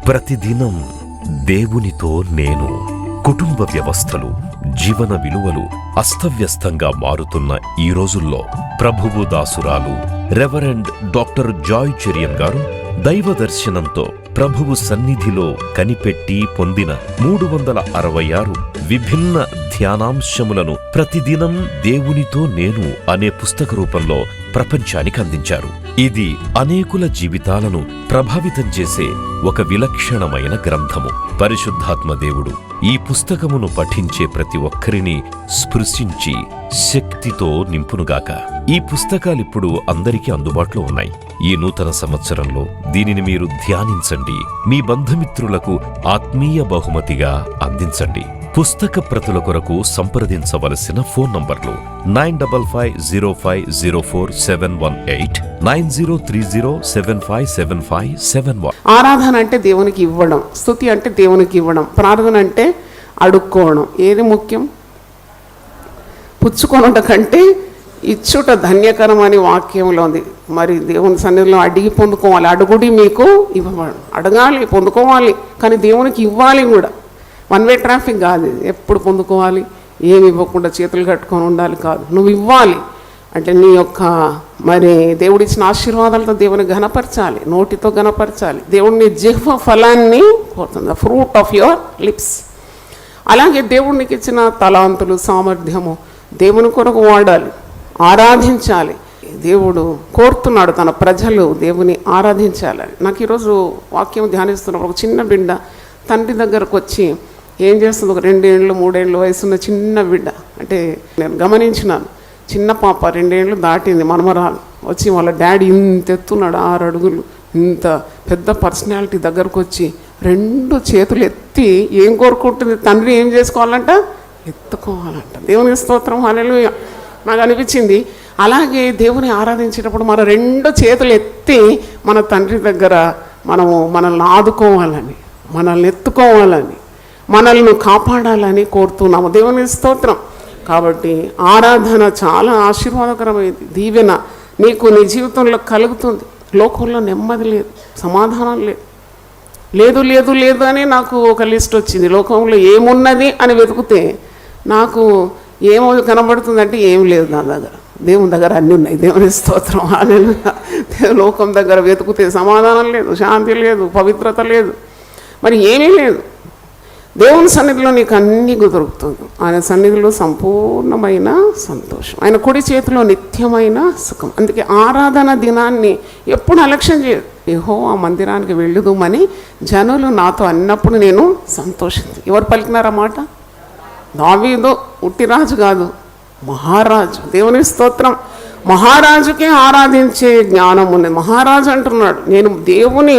ప్రతిదినం దేవునితో నేను. కుటుంబ వ్యవస్థలు, జీవన విలువలు అస్తవ్యస్తంగా మారుతున్న ఈ రోజుల్లో ప్రభువు దాసురాలు రెవరెండ్ డాక్టర్ జాయ్ చెరియన్ గారు దైవ దర్శనంతో ప్రభువు సన్నిధిలో కనిపెట్టి పొందిన 366 విభిన్న ధ్యానాంశములను ప్రతిదినం దేవునితో నేను అనే పుస్తక రూపంలో ప్రపంచానికి అందించారు. ఇది అనేకుల జీవితాలను ప్రభావితం చేసే ఒక విలక్షణమైన గ్రంథము. పరిశుద్ధాత్మ దేవుడు ఈ పుస్తకమును పఠించే ప్రతి ఒక్కరిని స్పృశించి శక్తితో నింపునుగాక. ఈ పుస్తకాలిప్పుడు అందరికీ అందుబాటులో ఉన్నాయి. ఈ నూతన సంవత్సరంలో దీనిని మీరు ధ్యానించండి, మీ బంధుమిత్రులకు ఆత్మీయ బహుమతిగా అందించండి. పుస్తక ప్రతుల కొరకు సంప్రదించవలసిన ఫోన్ నంబర్లు 9550504718, 9030757571. ఆరాధన అంటే దేవునికి ఇవ్వడం, స్తుతి అంటే దేవునికి ఇవ్వడం, ప్రార్థన అంటే అడుక్కోవడం. ఏది ముఖ్యం? పుచ్చుకొనుట కంటే ఇచ్చుట ధన్యకరం అని వాక్యంలో ఉంది. మరి దేవుని సన్నిధిలో అడిగి పొందుకోవాలి. అడుగుడి మీకు ఇవ్వబడు. అడగాలి, పొందుకోవాలి, కానీ దేవునికి ఇవ్వాలి కూడా. వన్ వే ట్రాఫిక్ కాదు. ఎప్పుడు పొందుకోవాలి, ఏమి ఇవ్వకుండా చేతులు కట్టుకొని ఉండాలి కాదు. నువ్వు ఇవ్వాలి అంటే నీ యొక్క మరి దేవుడిచ్చిన ఆశీర్వాదాలతో దేవుని ఘనపరచాలి, నోటితో ఘనపరచాలి. దేవుడిని జిహ్వ ఫలాన్ని కోరుతుంది, the fruit of your lips. అలాగే దేవుడికి ఇచ్చిన తలాంతులు, సామర్థ్యము దేవుని కొరకు వాడాలి, ఆరాధించాలి. దేవుడు కోరుతున్నాడు తన ప్రజలు దేవుని ఆరాధించాలని. నాకు ఈరోజు వాక్యం ధ్యానిస్తున్నప్పుడు ఒక చిన్న బిడ్డ తండ్రి దగ్గరకు వచ్చి ఏం చేస్తుంది, ఒక 2 ఏళ్ళు 3 ఏళ్ళు వయసున్న చిన్న బిడ్డ. అంటే నేను గమనించినాను, చిన్న పాప 2 ఏళ్ళు దాటింది, మనమరాలు వచ్చి వాళ్ళ డాడీ ఇంత ఎత్తున్నాడు, 6 అడుగులు, ఇంత పెద్ద పర్సనాలిటీ దగ్గరకు వచ్చి 2 చేతులు ఎత్తి ఏం కోరుకుంటుంది, తండ్రి ఏం చేసుకోవాలంట, ఎత్తుకోవాలంట. దేవుని స్తోత్రం, హల్లెలూయా. నాకు అనిపించింది అలాగే దేవుని ఆరాధించేటప్పుడు మన 2 చేతులు ఎత్తి మన తండ్రి దగ్గర మనల్ని ఆదుకోవాలని, మనల్ని ఎత్తుకోవాలని, మనల్ని కాపాడాలని కోరుతున్నాము. దేవుని స్తోత్రం. కాబట్టి ఆరాధన చాలా ఆశీర్వాదకరమైంది, దీవెన నీకు నీ జీవితంలో కలుగుతుంది. లోకంలో నెమ్మది లేదు, సమాధానం లేదు లేదు లేదు అని నాకు ఒక లిస్ట్ వచ్చింది. లోకంలో ఏమున్నది అని వెతుకుతే నాకు ఏమో కనబడుతుందంటే ఏం లేదు నా దగ్గర. దేవుని దగ్గర అన్నీ ఉన్నాయి. దేవుని స్తోత్రం, హల్లెలూయా. లోకం దగ్గర వెతుకుతే సమాధానం లేదు, శాంతి లేదు, పవిత్రత లేదు, మరి ఏమీ లేదు. దేవుని సన్నిధిలో నీకు అన్నీ దొరుకుతుంది. ఆయన సన్నిధిలో సంపూర్ణమైన సంతోషం, ఆయన కుడి చేతిలో నిత్యమైన సుఖం. అందుకే ఆరాధన దినాన్ని ఎప్పుడు అలక్ష్యం చేయదు. యెహోవా మందిరానికి వెళ్ళుదుమని జనులు నాతో అన్నప్పుడు నేను సంతోషించి. ఎవరు పలికినారన్నమాట? దావీదు ఉట్టిరాజు కాదు, మహారాజు. దేవుని స్తోత్రం. మహారాజుకే ఆరాధించే జ్ఞానం ఉంది. మహారాజు అంటున్నాడు, నేను దేవుని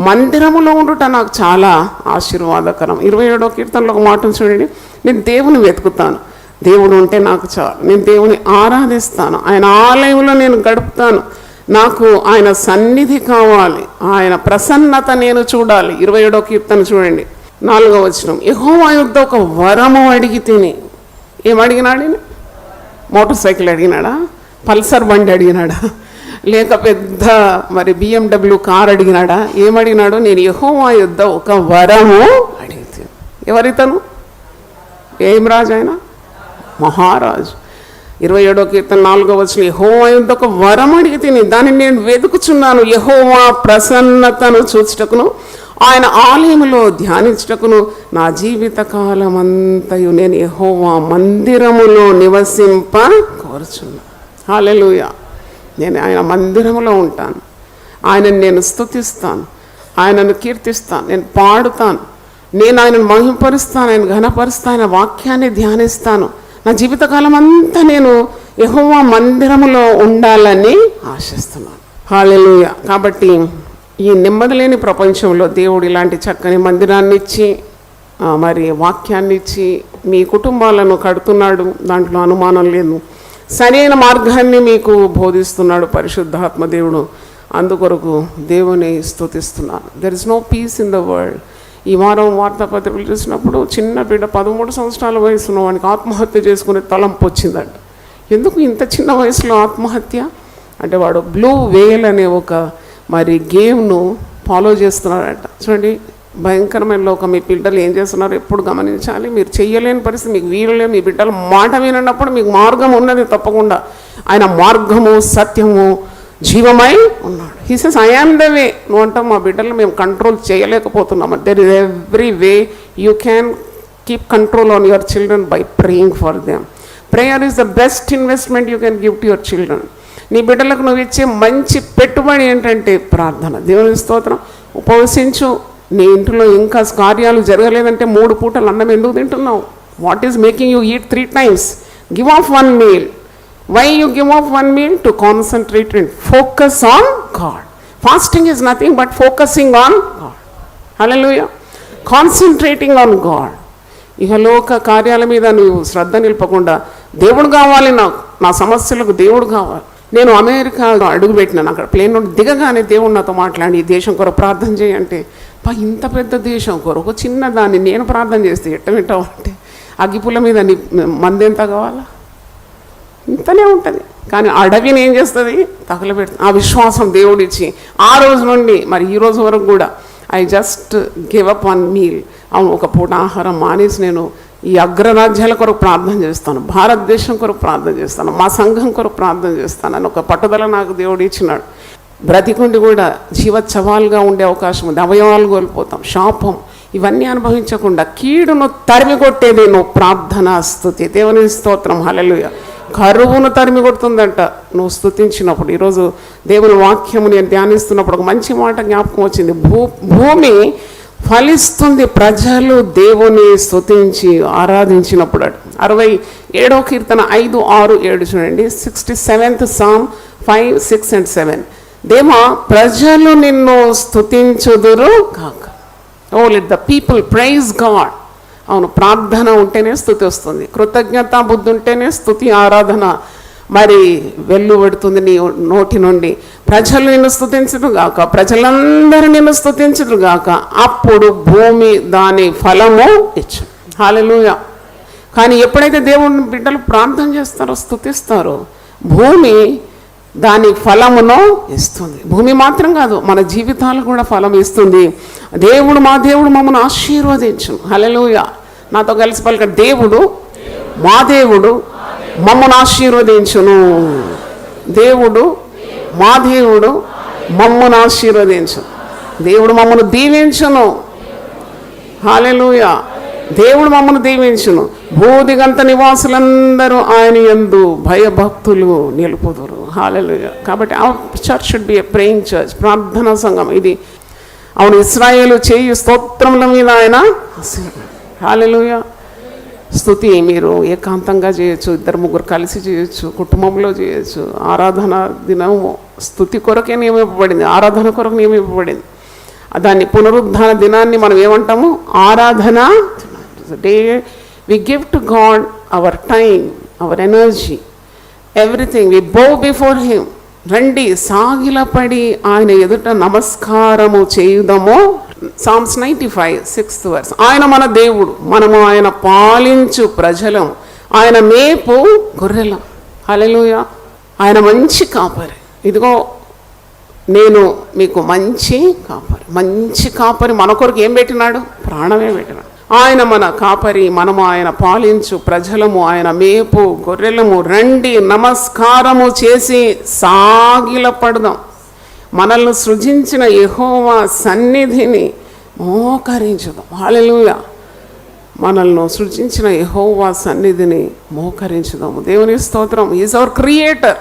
మందిరములో ఉండుట నాకు చాలా ఆశీర్వాదకరం. 27వ కీర్తనలో ఒక మాట చూడండి, నేను దేవుని వెతుకుతాను, దేవుడు ఉంటే నాకు చాలు, నేను దేవుని ఆరాధిస్తాను, ఆయన ఆలయంలో నేను గడుపుతాను, నాకు ఆయన సన్నిధి కావాలి, ఆయన ప్రసన్నత నేను చూడాలి. 27వ కీర్తన చూడండి, 4వ వచనం. యెహోవా యొద్ద ఒక వరము అడిగి తిని. ఏం అడిగినాడు? Motor cycle అడిగినాడా? పల్సర్ బండి అడిగినాడా? లేక పెద్ద మరి BMW కార్ అడిగినాడా? ఏమడిగినాడు? నేను యెహోవా యొద్ద ఒక వరము అడిగితే. ఎవరితను? ఏం రాజు ఆయన? మహారాజు. 27వ కీర్తన 4వ వచనం, యెహోవా యొద్ద ఒక వరం అడిగి తిని దానిని నేను వెతుకుచున్నాను, యెహోవా ప్రసన్నతను చూచుటకును ఆయన ఆలయములో ధ్యానించుటకును నా జీవిత కాలమంతయు నేను యెహోవా మందిరములో నివసింప కోరుచున్నాను. హల్లెలూయా. నేను ఆయన మందిరములో ఉంటాను, ఆయనను నేను స్తుతిస్తాను, ఆయనను కీర్తిస్తాను, నేను పాడుతాను, నేను ఆయనను మహిమపరుస్తాను, ఆయన ఘనపరుస్తాను, ఆయన వాక్యాన్ని ధ్యానిస్తాను. నా జీవితకాలం అంతా నేను యెహోవా మందిరములో ఉండాలని ఆశిస్తున్నాను. హల్లెలూయా. కాబట్టి ఈ నెమ్మది లేని ప్రపంచంలో దేవుడు ఇలాంటి చక్కని మందిరాన్ని ఇచ్చి మరి వాక్యాన్ని ఇచ్చి మీ కుటుంబాలను కడుతున్నాడు, దాంట్లో అనుమానం లేదు. సరైన మార్గాన్ని మీకు బోధిస్తున్నాడు పరిశుద్ధాత్మ దేవుడు. అందుకొరకు దేవుని స్తుతిస్తున్నాను. There is no peace in the world. ఈ వారం వార్తాపత్రికలు చూసినప్పుడు చిన్న బిడ్డ 13 సంవత్సరాల వయసులో వానికి ఆత్మహత్య చేసుకునే తలంపు వచ్చిందంట. ఎందుకు ఇంత చిన్న వయసులో ఆత్మహత్య అంటే వాడు బ్లూ వేల్ అనే ఒక మరి గేమ్ను ఫాలో చేస్తున్నారట. చూడండి, భయంకరమైన లోకం. మీ బిడ్డలు ఏం చేస్తున్నారో ఎప్పుడు గమనించాలి. మీరు చెయ్యలేని పరిస్థితి, మీకు వీలులే, మీ బిడ్డలు మాట వినప్పుడు మీకు మార్గం ఉన్నది తప్పకుండా. ఆయన మార్గము, సత్యము, జీవమై ఉన్నాడు. He says I am the way. నువ్వు అంటావు మా బిడ్డలు మేము కంట్రోల్ చేయలేకపోతున్నాము. There is every way you can keep control on your children by praying for them. Prayer is the best investment you can give to your children. నీ బిడ్డలకు నువ్వు ఇచ్చే మంచి పెట్టుబడి ఏంటంటే ప్రార్థన. దేవుని స్తోత్రం. ఉపవసించు. నీ ఇంట్లో ఇంకా కార్యాలు జరగలేదంటే 3 పూటలు అన్నం ఎందుకు తింటున్నావు? What is making you eat 3 times? Give of 1 meal. Why you give off 1 meal? To concentrate and focus on God. Fasting is nothing but focusing on God. Hallelujah. Concentrating on God. ఇహలోక కార్యాల మీద నువ్వు శ్రద్ధ నిలపకుండా దేవుడు కావాలి, నాకు నా సమస్యలకు దేవుడు కావాలి. నేను అమెరికా అడుగుపెట్టినాను. అక్కడ ప్లేన్ నుండి దిగగానే దేవుడు నాతో మాట్లాడి, ఈ దేశం కొరకు ప్రార్థన చేయంటే, ఇంత పెద్ద దేశం కొరకు చిన్న దాన్ని నేను ప్రార్థన చేస్తే ఎట్ట వింటావంటే, అగ్గిపుల్ల మీద మందెంత కావాలా? ఇంతనే ఉంటుంది. కానీ అడవిని ఏం చేస్తుంది? తగలబెడుతుంది. ఆ విశ్వాసం దేవుడిచ్చి ఆ రోజు నుండి మరి ఈ రోజు వరకు కూడా I just give up 1 meal. అవును, ఒక పూట ఆహారం మానేసి నేను ఈ అగ్రరాజ్యాల కొరకు ప్రార్థన చేస్తాను, భారతదేశం కొరకు ప్రార్థన చేస్తాను, మా సంఘం కొరకు ప్రార్థన చేస్తాను అని ఒక పట్టుదల నాకు దేవుడు ఇచ్చినాడు. బ్రతికుండి కూడా జీవచ్చవాలుగా ఉండే అవకాశం ఉంది. అవయవాలు కోల్పోతాం, శాపం ఇవన్నీ అనుభవించకుండా కీడును తరిమి కొట్టేది నువ్వు ప్రార్థన, స్తుతి. దేవుని స్తోత్రం. హల్లెలూయా. కరువును తరిమి కొడుతుందంట నువ్వు స్తుతించినప్పుడు. ఈరోజు దేవుని వాక్యము నేను ధ్యానిస్తున్నప్పుడు ఒక మంచి మాట జ్ఞాపకం వచ్చింది. భూమి ఫలిస్తుంది ప్రజలు దేవుని స్తుతించి ఆరాధించినప్పుడు. 67వ కీర్తన 5, 6, 7 చూడండి. 67th Psalm 5, 6 and 7. దేవా ప్రజలు నిన్ను స్తుతించుదురు కాక. Oh let the people praise God. అవును, ప్రార్థన ఉంటేనే స్తుతి వస్తుంది. కృతజ్ఞత బుద్ధి ఉంటేనే స్తుతి, ఆరాధన మరి వెల్లువడుతుంది నీ నోటి నుండి. ప్రజలు నిన్ను స్తుతించును గాక, ప్రజలందరూ నిన్ను స్తుతించును గాక, అప్పుడు భూమి దాని ఫలము ఇచ్చు. హల్లెలూయా. కానీ ఎప్పుడైతే దేవుని బిడ్డలు ప్రార్థన చేస్తారో, స్తుతిస్తారో, భూమి దాని ఫలమును ఇస్తుంది. భూమి మాత్రం కాదు, మన జీవితాలు కూడా ఫలం ఇస్తుంది. దేవుడు మా దేవుడు మమ్మల్ని ఆశీర్వదించును. హల్లెలూయా. నాతో కలిసి పలిక, దేవుడు మా దేవుడు మమ్మల్ని ఆశీర్వదించును. దేవుడు మా దేవుడు మమ్మల్ని ఆశీర్వదించును. దేవుడు మమ్మల్ని దీవించును. హల్లెలూయా. దేవుడు మమ్మల్ని దీవించును. భూదిగంత నివాసులందరూ ఆయన యందు భయభక్తులు నిలుపుదురు. హల్లెలూయా. కాబట్టి ఆ church should be a praying church, ప్రార్థనా సంఘం ఇది. అవును, ఇశ్రాయేలు చేయి స్తోత్రముల మీద ఆయన. హల్లెలూయా. స్తుతి మీరు ఏకాంతంగా చేయొచ్చు, 2-3 కలిసి చేయొచ్చు, కుటుంబంలో చేయొచ్చు. ఆరాధన దినము స్తుతి కొరకే నియమింపబడింది, ఆరాధన కొరకు నియమింపబడింది. దాన్ని పునరుద్ధాన దినాన్ని మనం ఏమంటాము? ఆరాధన day. We give to God our time, our energy, everything. We bow before him. రండి సాగిలపడి ఆయన ఎదుట నమస్కారము చేయుదము. Psalms 95, 6th verse. ఆయన మన దేవుడు, మనము ఆయన పాలించు ప్రజలం, ఆయన మేపు గొర్రెలం. హల్లెలూయా. ఆయన మంచి కాపరి. ఇదిగో నేను మీకు మంచి కాపరి. మంచి కాపరి మన కొరకు ఏం పెట్టినాడు? ప్రాణమే పెట్టినాడు. ఆయన మన కాపరి, మనము ఆయన పాలించు ప్రజలము, ఆయన మేపు గొర్రెలము. రండి నమస్కారము చేసి సాగిలపడదాం. మనల్ని సృజించిన యెహోవా సన్నిధిని మోకరించుదాం. హల్లెలూయా. మనల్ని సృజించిన యెహోవా సన్నిధిని మోకరించుదాము. దేవుని స్తోత్రం. Is our creator.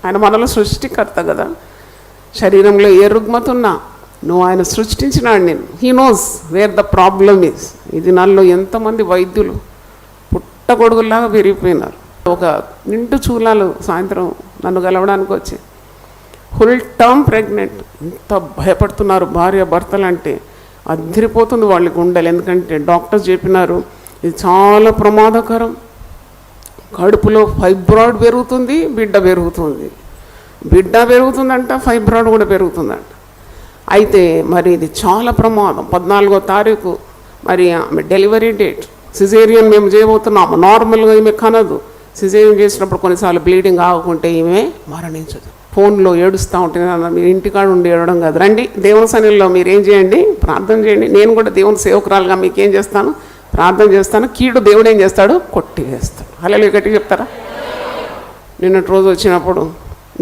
ఆయన మనలో సృష్టికర్త కదా. శరీరంలో ఏ రుగ్మత ఉన్నా నువ్వు ఆయన సృష్టించినాడు నేను. He knows wear the problem is. ఈ దినాల్లో ఎంతమంది వైద్యులు పుట్టగొడుగులాగా పెరిగిపోయినారు. ఒక నిండు చూలాలు సాయంత్రం నన్ను కలవడానికి వచ్చి ఫుల్ టర్మ్ ప్రెగ్నెంట్. ఎంత భయపడుతున్నారు భార్య భర్తలు అంటే, అదిరిపోతుంది వాళ్ళ గుండెలు. ఎందుకంటే డాక్టర్స్ చెప్పినారు ఇది చాలా ప్రమాదకరం. కడుపులో ఫైబ్రాయిడ్ పెరుగుతుంది, బిడ్డ పెరుగుతుంది. బిడ్డ పెరుగుతుందంట, ఫైబ్రాయిడ్ కూడా పెరుగుతుందంట. అయితే మరి ఇది చాలా ప్రమాదం. 14వ తారీఖు మరి ఆమె డెలివరీ డేట్. సిజేరియన్ మేము చేయబోతున్నాము. నార్మల్గా ఈమె కనదు. సిజేరియన్ చేసినప్పుడు కొన్నిసార్లు బ్లీడింగ్ ఆగకుంటే ఈమె మరణించదు. ఫోన్లో ఏడుస్తూ ఉంటే మీరు ఇంటికాడ ఉండి ఏడవడం కాదు, రండి దేవుని సన్నిధిలో మీరు ఏం చేయండి, ప్రార్థన చేయండి. నేను కూడా దేవుని సేవకురాలుగా మీకు ఏం చేస్తాను, ప్రార్థన చేస్తాను. కీడు దేవుడు ఏం చేస్తాడు, కొట్టివేస్తాడు. హల్లెలూయా గట్టిగా చెప్తారా? నిన్నటి రోజు వచ్చినప్పుడు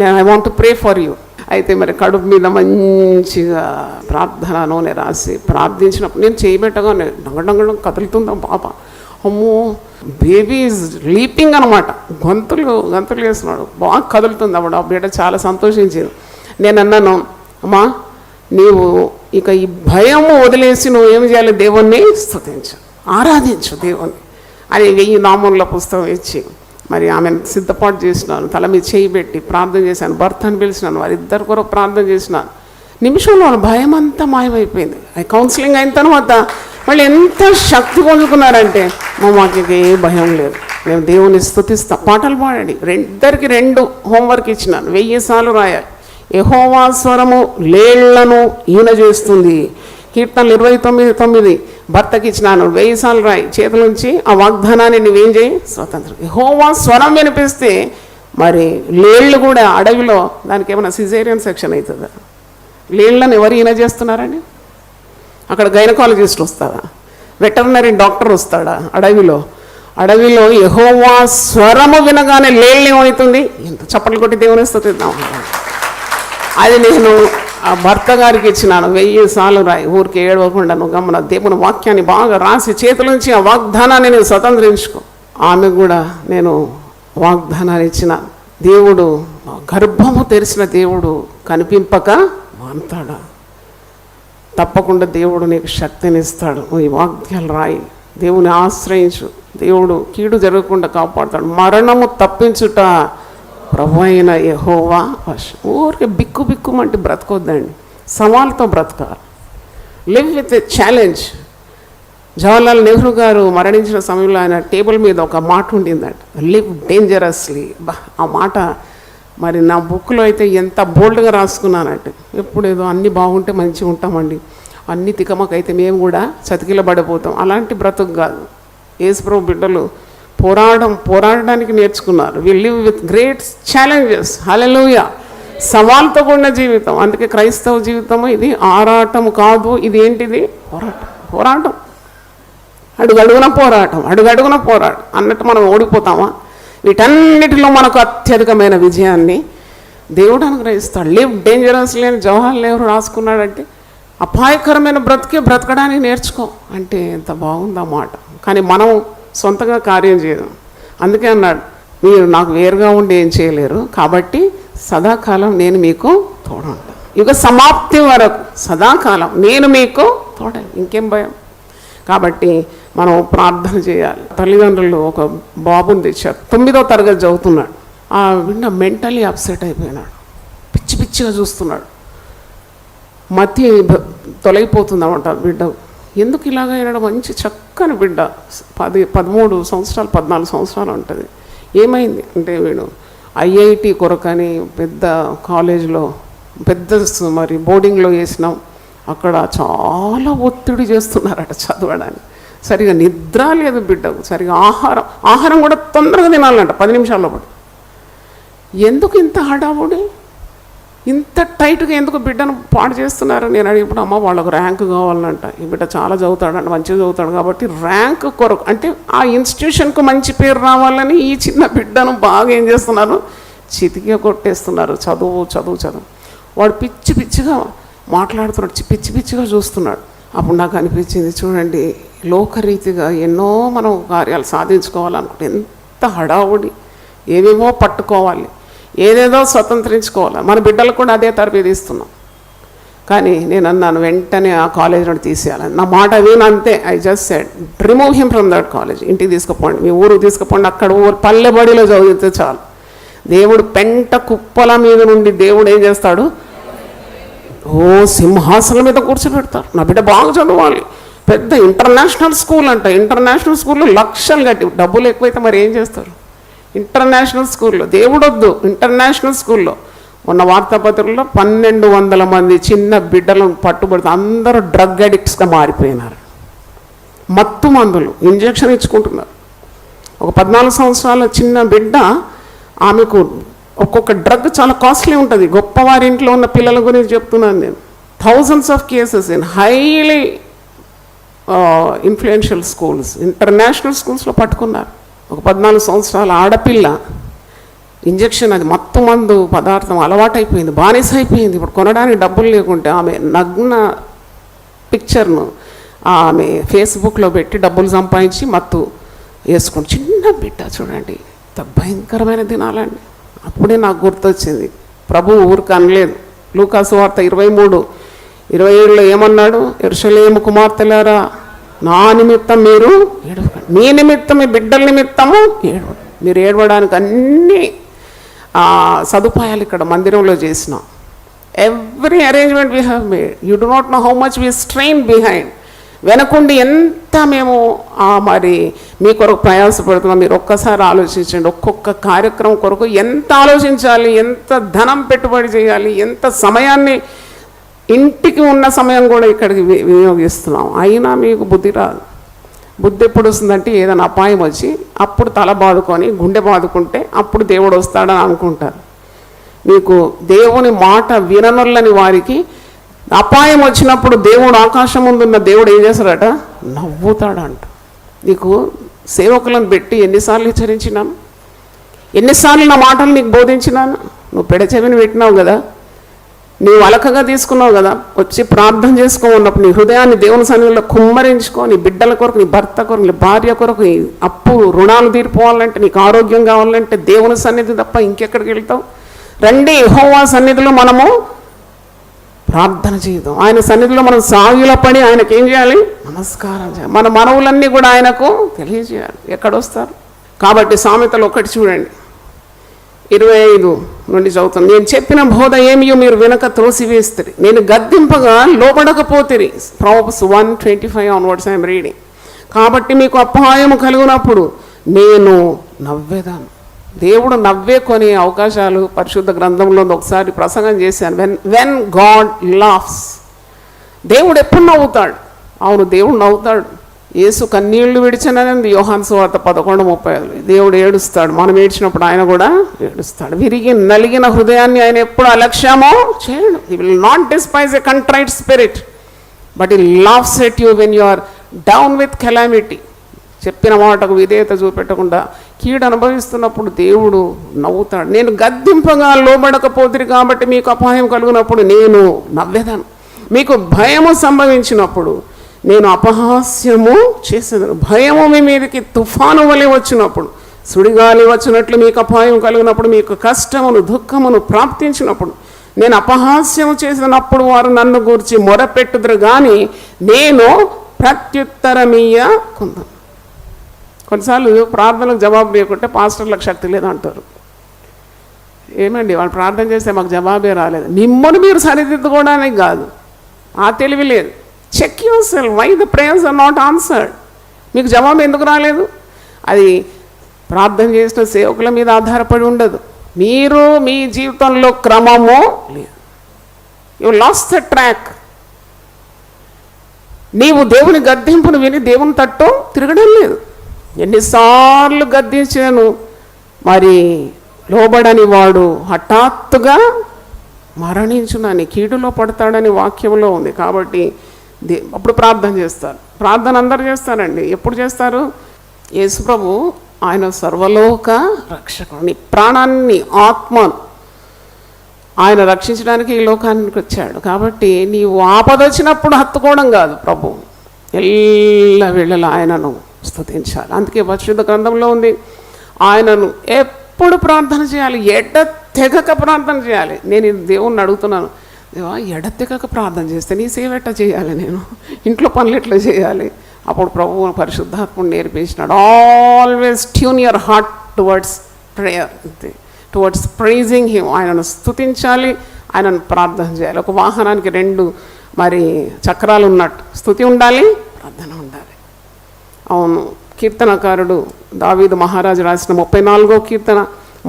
నేను I want to pray for you అయితే మరి కడుపు మీద మంచిగా ప్రార్థన నూనె రాసి ప్రార్థించినప్పుడు నేను చేయబెట్టగానే డంగడంగడం కదులుతుందా పాప, అమ్మో బేబీ ఈజ్ లీపింగ్ అనమాట, గంతులు వేస్తున్నాడు, బాగా కదులుతుంది అప్పుడు. ఆ బిడ్డ చాలా సంతోషించింది. నేను అన్నాను, అమ్మా నీవు ఇక ఈ భయము వదిలేసి నువ్వు ఏం చేయాలి, దేవుణ్ణి స్తుతించు, ఆరాధించు దేవుణ్ణి అని 1000 నామముల పుస్తకం ఇచ్చి మరి ఆమెను సిద్ధపాటు చేసినాను. తల మీద చేయి పెట్టి ప్రార్థన చేశాను. భర్తను పిలిచినాను, వారిద్దరు కొరకు ప్రార్థన చేసినాను. నిమిషంలో భయం అంతా మాయమైపోయింది. కౌన్సిలింగ్ అయిన తర్వాత వాళ్ళు ఎంత శక్తి పొందుకున్నారంటే మాకు ఏ భయం లేదు, మేము దేవుని స్తుతిస్తాం. పాటలు పాడండి. ఇద్దరికి 2 హోంవర్క్ ఇచ్చినాను. 1000 సార్లు రాయాలి. యెహోవా స్వరము లేళ్లను ఈన చేస్తుంది. కీర్తనలు 29:9 భర్తకి ఇచ్చినాను. 1000 సార్లు రాయి. చేతుల నుంచి ఆ వాగ్దానాన్ని నువ్వేం చేయి, స్వతంత్రం. యెహోవా స్వరం వినిపిస్తే మరి లేళ్ళు కూడా అడవిలో దానికి ఏమైనా సిజేరియన్ సెక్షన్ అవుతుందా? లేళ్లను ఎవరు ఈన చేస్తున్నారండి? అక్కడ గైనకాలజిస్ట్ వస్తాడా, వెటర్నరీ డాక్టర్ వస్తాడా? అడవిలో యెహోవా స్వరము వినగానే లేళ్ళు ఏమవుతుంది, ఎంత చప్పట్లు కొట్టి దేవుని స్తుతిద్దాం. అది నేను ఆ భర్త గారికి ఇచ్చినాను. 1000 సార్లు రాయి, ఊరికి ఏడవకుండా నువ్వు గమన దేవుని వాక్యాన్ని బాగా రాసి చేతుల నుంచి ఆ వాగ్దానాన్ని నేను స్వతంత్రించుకో. ఆమె కూడా నేను వాగ్దానాన్ని ఇచ్చిన. దేవుడు గర్భము తెరిచిన దేవుడు కనిపింపక మాంతాడా? తప్పకుండా దేవుడు నీకు శక్తిని ఇస్తాడు. ఈ వాక్యాలు రాయి, దేవుని ఆశ్రయించు, దేవుడు కీడు జరగకుండా కాపాడుతాడు. మరణము తప్పించుట ప్రభు అయిన యెహోవా వశం. ఊరికి బిక్కుమంటే బ్రతకొద్దండి, సవాల్తో బ్రతకాలి. Live with a challenge. Jawaharlal Nehru గారు మరణించిన సమయంలో ఆయన టేబుల్ మీద ఒక మాట ఉండిందంట, లివ్ డేంజరస్లీ. ఆ మాట మరి నా బుక్లో అయితే ఎంత బోల్డ్గా రాసుకున్నానంటే, ఎప్పుడేదో అన్నీ బాగుంటే మంచిగా ఉంటామండి, అన్ని తికమకైతే మేము కూడా చతికిలబడిపోతాం. అలాంటి బ్రతుకు కాదు. యేసుప్రభు బిడ్డలు పోరాడడానికి నేర్చుకున్నారు. We live with great challenges. హల్లెలూయా. సవాల్తో కూడిన జీవితం. అందుకే క్రైస్తవ జీవితము ఇది ఆరాటము కాదు, ఇది ఏంటిది, పోరాటం. అడుగడుగున పోరాటం అన్నట్టు మనం ఓడిపోతామా? వీటన్నిటిలో మనకు అత్యధికమైన విజయాన్ని దేవుడు అనుగ్రహిస్తాడు. లివ్ డేంజరస్లీ అని జవహర్లాల్ నెహ్రూ రాసుకున్నాడంటే అపాయకరమైన బ్రతకడానికి నేర్చుకో అంటే ఎంత బాగుందన్నమాట. కానీ మనం సొంతగా కార్యం చేయదు. అందుకే అన్నాడు, మీరు నాకు వేరుగా ఉండి ఏం చేయలేరు, కాబట్టి సదాకాలం నేను మీకు తోడుంటా. యుగ సమాప్తి వరకు సదాకాలం నేను మీకు తోడ. ఇంకేం భయం? కాబట్టి మనం ప్రార్థన చేయాలి. తల్లిదండ్రులు ఒక బాబుని తెచ్చారు, 9వ తరగతి చదువుతున్నాడు. ఆ బిడ్డ మెంటలీ అప్సెట్ అయిపోయినాడు, పిచ్చిగా చూస్తున్నాడు, మతి తొలగిపోతుందన్నమాట బిడ్డ. ఎందుకు ఇలాగైనాడు? మంచి చక్కని బిడ్డ, 13 సంవత్సరాలు 14 సంవత్సరాలు ఉంటుంది. ఏమైంది అంటే వీడు ఐఐటి కొరకని పెద్ద కాలేజీలో మరి బోర్డింగ్లో వేసినాం. అక్కడ చాలా ఒత్తిడి చేస్తున్నారట చదవడానికి. సరిగా నిద్ర లేదు బిడ్డకు, సరిగా ఆహారం కూడా తొందరగా తినాలంట 10 నిమిషాల్లో పాటు. ఎందుకు ఇంత హడావుడి, ఇంత టైట్గా ఎందుకు బిడ్డను పాడు చేస్తున్నారు? నేను అడిగినప్పుడు అమ్మ వాళ్ళకు ర్యాంక్ కావాలంట. ఈ బిడ్డ చాలా చదువుతాడంట, మంచిగా చదువుతాడు కాబట్టి ర్యాంక్ కొరకు అంటే ఆ ఇన్స్టిట్యూషన్కు మంచి పేరు రావాలని ఈ చిన్న బిడ్డను బాగా ఏం చేస్తున్నారు, చితికిగా కొట్టేస్తున్నారు. చదువు వాడు పిచ్చిగా మాట్లాడుతున్నాడు, పిచ్చిగా చూస్తున్నాడు. అప్పుడు నాకు అనిపించింది, చూడండి లోకరీతిగా ఎన్నో మనం కార్యాలు సాధించుకోవాలనుకుంటే ఎంత హడావుడి, ఏవేవో పట్టుకోవాలి, ఏదేదో స్వతంత్రించుకోవాలి. మన బిడ్డలకు కూడా అదే తరబేది ఇస్తున్నాం. కానీ నేను అన్నాను వెంటనే ఆ కాలేజ్ నుండి తీసేయాలని. నా మాట వినంతే. I just said remove him from that college. ఇంటికి తీసుకుపోండి, మీ ఊరికి తీసుకుపోండి, అక్కడ పల్లెబడిలో చదివితే చాలు. దేవుడు పెంట కుప్పల మీద నుండి దేవుడు ఏం చేస్తాడు, సింహాసనం మీద కూర్చోబెడతారు. నా బిడ్డ బాగా చదవాలి, పెద్ద ఇంటర్నేషనల్ స్కూల్ అంట. ఇంటర్నేషనల్ స్కూల్లో లక్షలు కట్టి, డబ్బులు ఎక్కువైతే మరి ఏం చేస్తారు? ఇంటర్నేషనల్ స్కూల్లో దేవుడొద్దు, ఇంటర్నేషనల్ స్కూల్లో. మొన్న వార్తాపత్రికల్లో 1200 మంది చిన్న బిడ్డలను పట్టుబడితే అందరూ డ్రగ్ అడిక్ట్స్గా మారిపోయినారు. మత్తు మందులు ఇంజెక్షన్ ఇచ్చుకుంటున్నారు. ఒక 14 సంవత్సరాల చిన్న బిడ్డ, ఆమెకు ఒక్కొక్క డ్రగ్ చాలా కాస్ట్లీ ఉంటుంది. గొప్పవారి ఇంట్లో ఉన్న పిల్లల గురించి చెప్తున్నాను నేను. Thousands of cases in highly influential schools, international స్కూల్స్లో పట్టుకున్నారు. ఒక 14 సంవత్సరాల ఆడపిల్ల ఇంజెక్షన్, అది మత్తు మందు పదార్థం అలవాటైపోయింది, బానిస అయిపోయింది. ఇప్పుడు కొనడానికి డబ్బులు లేకుంటే ఆమె నగ్న పిక్చర్ను ఆమె ఫేస్బుక్లో పెట్టి డబ్బులు సంపాదించి మత్తు వేసుకుని, చిన్న బిడ్డ చూడండి, ఇంత భయంకరమైన దినాలండి. అప్పుడే నాకు గుర్తొచ్చింది, ప్రభు ఊరికి అనలేదు. లూకాసు వార్త 23:27లో ఏమన్నాడు? యెరూషలేము కుమార్తెలారా, నా నిమిత్తం మీరు ఏడవకండి, మీ నిమిత్తం, మీ బిడ్డల నిమిత్తము ఏడవండి. మీరు ఏడవడానికి అన్ని సదుపాయాలు ఇక్కడ మందిరంలో చేసినాం. Every arrangement we have made. You do not know how much we strain behind. వెనకుండి ఎంత మేము మరి మీ కొరకు ప్రయాసపడుతున్నాం. మీరు ఒక్కసారి ఆలోచించండి, ఒక్కొక్క కార్యక్రమం కొరకు ఎంత ఆలోచించాలి, ఎంత ధనం పెట్టుబడి చేయాలి, ఎంత సమయాన్ని, ఇంటికి ఉన్న సమయం కూడా ఇక్కడికి వినియోగిస్తున్నాం. అయినా మీకు బుద్ధి రాదు. బుద్ధి ఎప్పుడు వస్తుందంటే ఏదైనా అపాయం వచ్చి అప్పుడు తల బాదుకొని గుండె బాదుకుంటే అప్పుడు దేవుడు వస్తాడని అనుకుంటారు. మీకు దేవుని మాట విననొల్లని వారికి అపాయం వచ్చినప్పుడు దేవుడు, ఆకాశం ముందున్న దేవుడు ఏం చేస్తాడట? నవ్వుతాడంట. నీకు సేవకులను పెట్టి ఎన్నిసార్లు హెచ్చరించినాను, ఎన్నిసార్లు నా మాటలు నీకు బోధించినాను. నువ్వు పెడచెవిని పెట్టినావు కదా, నీవు అలకగా తీసుకున్నావు కదా. వచ్చి ప్రార్థన చేసుకోమన్నప్పుడు నీ హృదయాన్ని దేవుని సన్నిధిలో కుమ్మరించుకో. నీ బిడ్డల కొరకు, నీ భర్త కొరకు, నీ భార్య కొరకు, నీ అప్పు రుణాలు తీరిపోవాలంటే, నీకు ఆరోగ్యం కావాలంటే దేవుని సన్నిధి తప్ప ఇంకెక్కడికి వెళ్తావు? రండి యెహోవా సన్నిధిలో మనము ప్రార్థన చేద్దాం. ఆయన సన్నిధిలో మనం సాగిల పడి ఆయనకి ఏం చేయాలి? నమస్కారం చేయాలి. మన మనవులన్నీ కూడా ఆయనకు తెలియజేయాలి. ఎక్కడొస్తారు? కాబట్టి సామెతలు 1 చూడండి, 25 నుండి చదువుతాను. నేను చెప్పిన బోధ ఏమియో మీరు వెనక త్రోసివేస్తారు, నేను గద్దింపగా లోబడకపోతిరి. Proverbs 1:25 onwards I'm reading. కాబట్టి మీకు అపాయము కలుగునప్పుడు నేను నవ్వేదాను. దేవుడు నవ్వే కొన్ని అవకాశాలు పరిశుద్ధ గ్రంథంలో ఒకసారి ప్రసంగం చేశాను. వెన్ గాడ్ లాఫ్స్, దేవుడు ఎప్పుడు నవ్వుతాడు? అవును, దేవుడు నవ్వుతాడు. యేసు కన్నీళ్లు విడిచనని యోహాను సువార్త 11:35. దేవుడు ఏడుస్తాడు. మనం ఏడ్చినప్పుడు ఆయన కూడా ఏడుస్తాడు. విరిగి నలిగిన హృదయాన్ని ఆయన ఎప్పుడు అలక్ష్యమో చేయడు. He will not despise a contrite spirit, but he laughs at you when you are down with calamity. చెప్పిన మాటకు విధేయత చూపెట్టకుండా కీడు అనుభవిస్తున్నప్పుడు దేవుడు నవ్వుతాడు. నేను గద్దింపగా లోబడకపోతిరి కాబట్టి మీకు అపాయం కలుగునప్పుడు నేను నవ్వేదాను. మీకు భయము సంభవించినప్పుడు నేను అపహాస్యము చేసేదాను. భయము మీ మీదకి తుఫాను వలె వచ్చినప్పుడు, సుడిగాలి వచ్చినట్లు మీకు అపాయం కలిగినప్పుడు, మీకు కష్టమును దుఃఖమును ప్రాప్తించినప్పుడు నేను అపహాస్యము చేసినప్పుడు వారు నన్ను గూర్చి మొరపెట్టుదురు కానీ నేను ప్రత్యుత్తరమీయకుందును. కొన్నిసార్లు ప్రార్థనలకు జవాబు లేకుంటే పాస్టర్లకు శక్తి లేదంటారు. ఏమండి, వాళ్ళు ప్రార్థన చేస్తే మాకు జవాబే రాలేదు. మిమ్మల్ని మీరు సరిదిద్దుకోవడానికి కాదు, ఆ తెలివి లేదు. Check yourself, why the prayers are not answered. మీకు జవాబు ఎందుకు రాలేదు? అది ప్రార్థన చేసిన సేవకుల మీద ఆధారపడి ఉండదు. మీరు మీ జీవితంలో క్రమము లేదు. You last the track. నీవు దేవుని గద్దింపును విని దేవుని తట్టు తిరగడం లేదు. ఎన్నిసార్లు గద్దించాను, మరి లోబడని వాడు హఠాత్తుగా మరణించునని, కీడులో పడతాడని వాక్యంలో ఉంది. కాబట్టి అప్పుడు ప్రార్థన చేస్తారు. ప్రార్థన అందరు చేస్తారండి. ఎప్పుడు చేస్తారు? యేసు ప్రభు ఆయన సర్వలోక రక్షకుడు. నీ ప్రాణాన్ని, ఆత్మను ఆయన రక్షించడానికి ఈ లోకానికి వచ్చాడు. కాబట్టి నీవు ఆపదొచ్చినప్పుడు హత్తుకోవడం కాదు, ప్రభు ఎల్ల వేళలా ఆయనను స్తుతించాలి. అందుకే పరిశుద్ధ గ్రంథంలో ఉంది, ఆయనను ఎప్పుడు ప్రార్థన చేయాలి, ఎడతెగక ప్రార్థన చేయాలి. నేను దేవుణ్ణి అడుగుతున్నాను, దేవా ఎడతెగక ప్రార్థన చేస్తే నీ సేవ ఎట్లా చేయాలి, నేను ఇంట్లో పనులు ఎట్లా చేయాలి? అప్పుడు ప్రభువు పరిశుద్ధాత్ముడు నేర్పించినాడు, always tune your heart towards prayer, towards praising him. ఆయనను స్తుతించాలి, ఆయనను ప్రార్థన చేయాలి. ఒక వాహనానికి 2 మరి చక్రాలు ఉన్నట్టు స్తుతి ఉండాలి, ప్రార్థన ఉండాలి. అవును, కీర్తనకారుడు దావీదు మహారాజు రాసిన 34వ కీర్తన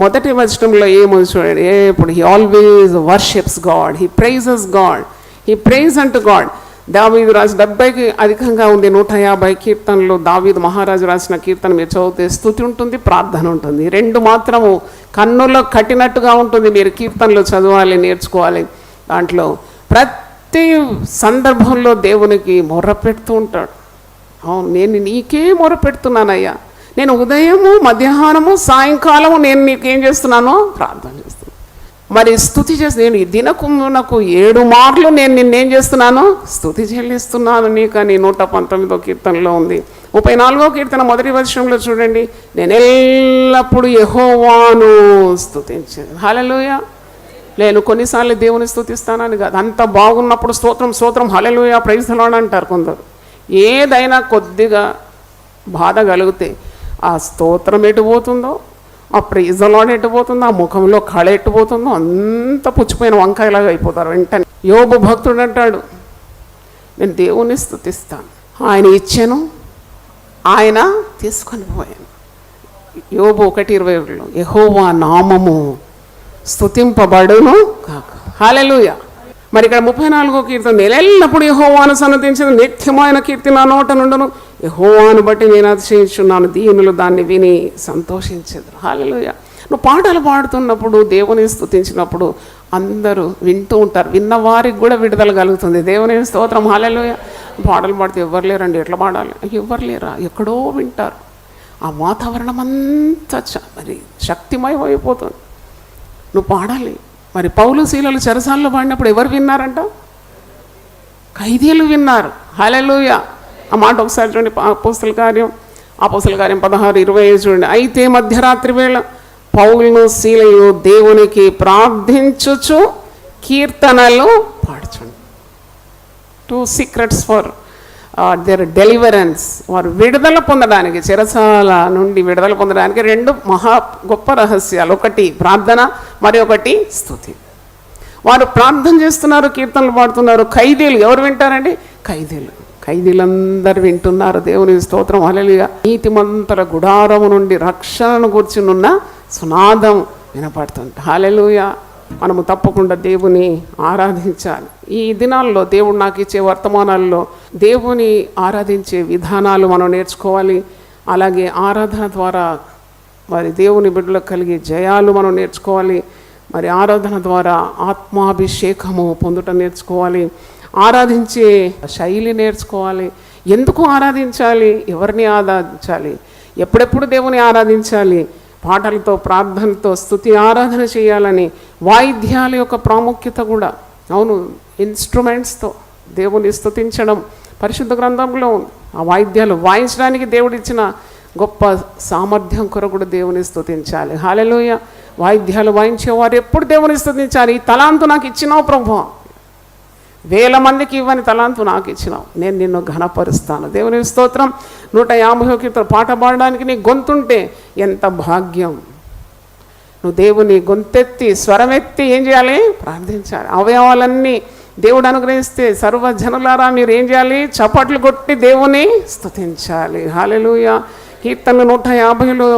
1వ వచనంలో ఏమని చూడండి. ఇప్పుడు he always worships God, he praises God, he praise unto God. దావీదు రాసిన 70కి అధికంగా ఉంది 150 కీర్తనలు. దావీదు మహారాజు రాసిన కీర్తన మీరు చదివితే స్తుతి ఉంటుంది, ప్రార్థన ఉంటుంది. 2 మాత్రము కన్నులో కట్టినట్టుగా ఉంటుంది. మీరు కీర్తనలు చదవాలి, నేర్చుకోవాలి. దాంట్లో ప్రతి సందర్భంలో దేవునికి మొర్ర పెడుతూ ఉంటాడు. అవును, నేను నీకే మొర్ర పెడుతున్నానయ్యా, నేను ఉదయము, మధ్యాహ్నము, సాయంకాలము నేను నీకేం చేస్తున్నానో ప్రార్థన చేస్తున్నాను. మరి స్తుతి చేసి నేను ఈ దినకు 7 మార్లు నేను నిన్నేం చేస్తున్నాను, స్తుతి చెల్లిస్తున్నాను నీకని 119వ కీర్తనలో ఉంది. 34వ కీర్తన మొదటి వచనంలో చూడండి, నేను ఎల్లప్పుడూ యెహోవాను స్తుతించేది. హల్లెలూయా. నేను కొన్నిసార్లు దేవుని స్తుతిస్తానని కాదు, అంత బాగున్నప్పుడు స్తోత్రం స్తోత్రం హల్లెలూయా ప్రైజ్ ది లార్డ్ అంటారు కొందరు. ఏదైనా కొద్దిగా బాధ కలిగితే ఆ స్తోత్రం ఎటుపోతుందో, ఆ ప్రైజ్ ది లార్డ్ ఎటుపోతుందో, ఆ ముఖంలో కళ ఎట్టుపోతుందో అంత పుచ్చిపోయిన వంకాయలాగా అయిపోతారు వెంటనే. యోబు భక్తుడు అంటాడు, నేను దేవుని స్తుతిస్తాను, ఆయన ఇచ్చాను, ఆయన తీసుకొని పోయాను. యోబు 1:22లో యెహోవా నామము స్తుతింపబడును కాక. హల్లెలూయా. మరి ఇక్కడ 34వ కీర్తన, నేను ఎల్లప్పుడు యెహోవాను సన్నతించిన నిత్యమైన కీర్తి నా నోట నుండును, యెహోవాను బట్టి నేను అతిశయించున్నాను, దీనులు దాన్ని విని సంతోషించెదరు. హల్లెలూయా. నువ్వు పాటలు పాడుతున్నప్పుడు, దేవుని స్తుతించినప్పుడు అందరూ వింటూ ఉంటారు. విన్నవారికి కూడా విడుదల కలుగుతుంది. దేవుని స్తోత్రం హల్లెలూయా. పాటలు పాడితే ఎవ్వరు లేరండి, ఎట్లా పాడాలి, ఎవ్వరు లేరా, ఎక్కడో వింటారు. ఆ వాతావరణం అంతా మరి శక్తిమయం అయిపోతుంది. నువ్వు పాడాలి. మరి పౌలు శీలలు చెరసాలలో పాడినప్పుడు ఎవరు విన్నారంట? ఖైదీలు విన్నారు. హల్లెలూయా. ఆ మాట ఒకసారి చూడండి, అపోస్తల కార్యం 16:25 చూడండి. అయితే మధ్యరాత్రి వేళ పౌలును శీలయు దేవునికి ప్రార్థించుచు కీర్తనలు పాడుచుండి. 2 సీక్రెట్స్ ఫర్ దేర్ డెలివరెన్స్. వారు విడుదల పొందడానికి, చెరసాల నుండి విడుదల పొందడానికి 2 మహా గొప్ప రహస్యాలు. ఒకటి ప్రార్థన, మరి ఒకటి స్తుతి. వారు ప్రార్థన చేస్తున్నారు, కీర్తనలు పాడుతున్నారు. ఖైదీలు ఎవరు వింటారండి? ఖైదీలందరూ వింటున్నారు. దేవుని స్తోత్రం హల్లెలూయా. నీతిమంతుల గుడారము నుండి రక్షణను కూర్చునున్న సునాదం వినపడుతుంది. హల్లెలూయా. మనము తప్పకుండా దేవుని ఆరాధించాలి. ఈ దినాల్లో దేవుడు నాకు ఇచ్చే వర్తమానాల్లో దేవుని ఆరాధించే విధానాలు మనం నేర్చుకోవాలి. అలాగే ఆరాధన ద్వారా మరి దేవుని బిడ్డలకు కలిగే జయాలు మనం నేర్చుకోవాలి. మరి ఆరాధన ద్వారా ఆత్మాభిషేకము పొందుట నేర్చుకోవాలి. ఆరాధించే శైలి నేర్చుకోవాలి. ఎందుకు ఆరాధించాలి, ఎవరిని ఆరాధించాలి, ఎప్పుడెప్పుడు దేవుని ఆరాధించాలి, పాటలతో, ప్రార్థనతో, స్తుతి ఆరాధన చేయాలని. వాయిద్యాల యొక్క ప్రాముఖ్యత కూడా, అవును, ఇన్స్ట్రుమెంట్స్తో దేవుని స్తుతించడం పరిశుద్ధ గ్రంథంలో ఉంది. ఆ వాయిద్యాలు వాయించడానికి దేవుడు ఇచ్చిన గొప్ప సామర్థ్యం కొరకు కూడా దేవుని స్తుతించాలి. హల్లెలూయా. వాయిద్యాలు వాయించేవారు ఎప్పుడు దేవుని స్తుతించాలి. ఈ తలాంతు నాకు ఇచ్చినావు ప్రభువా, 1000 మందికి ఇవ్వని తలాంతు నాకు ఇచ్చినావు, నేను నిన్ను ఘనపరుస్తాను. దేవుని స్తోత్రం. 150వ కీర్తన పాట పాడడానికి నీ గొంతుంటే ఎంత భాగ్యం. నువ్వు దేవుని గొంతెత్తి స్వరమెత్తి ఏం చేయాలి, ప్రార్థించాలి. అవయవాలన్నీ దేవుడు అనుగ్రహిస్తే సర్వజనులారా మీరు ఏం చేయాలి, చప్పట్లు కొట్టి దేవుని స్తుతించాలి. హల్లెలూయా. కీర్తన 150లో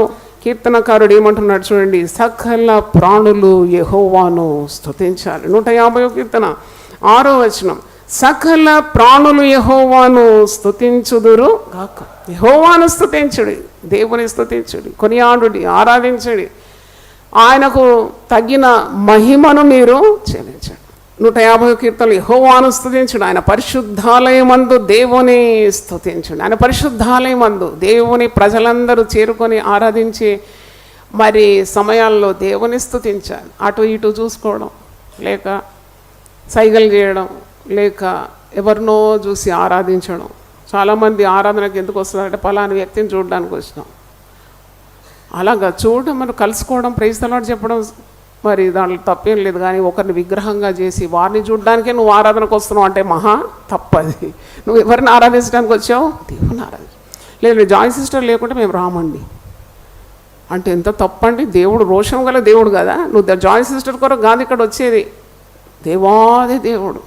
కీర్తనకారుడు ఏమంటున్నాడు చూడండి, సకల ప్రాణులు యెహోవాను స్తుతించాలి. 150వ కీర్తన 6వ వచనం, సకల ప్రాణులు యెహోవాను స్తుతించుదురు గాక. యెహోవాను స్తుతించుడి, దేవుని స్తుతించుడి, కొనియాడుడి, ఆరాధించుడి, ఆయనకు తగిన మహిమను మీరు చెల్లించండి. 150వ కీర్తనలు యెహోవాను స్తుతించుడు, ఆయన పరిశుద్ధాలయమందు దేవుని స్తుతించుడు. ఆయన పరిశుద్ధాలయమందు దేవుని ప్రజలందరూ చేరుకొని ఆరాధించే మరి సమయాల్లో దేవుని స్తుతించాలి. అటు ఇటు చూసుకోవడం, లేక సైగలు చేయడం, లేక ఎవరినో చూసి ఆరాధించడం. చాలామంది ఆరాధనకు ఎందుకు వస్తున్నారంటే పలాని వ్యక్తిని చూడడానికి వచ్చినాం, అలాగా చూడడం, మరి కలుసుకోవడం, ప్రైజ్ ది లార్డ్ చెప్పడం, మరి దాంట్లో తప్పేం లేదు. కానీ ఒకరిని విగ్రహంగా చేసి వారిని చూడడానికే నువ్వు ఆరాధనకు వస్తున్నావు అంటే మహా తప్పది. నువ్వు ఎవరిని ఆరాధించడానికి వచ్చావు, దేవుని ఆరాధన. లేదు జాయ్ సిస్టర్ లేకుంటే మేము రామండి అంటే ఎంత తప్పండి. దేవుడు రోషం గల దేవుడు కదా. నువ్వు జాయ్ సిస్టర్ కొరకు కాదు ఇక్కడ వచ్చేది, దేవాది దేవుడు,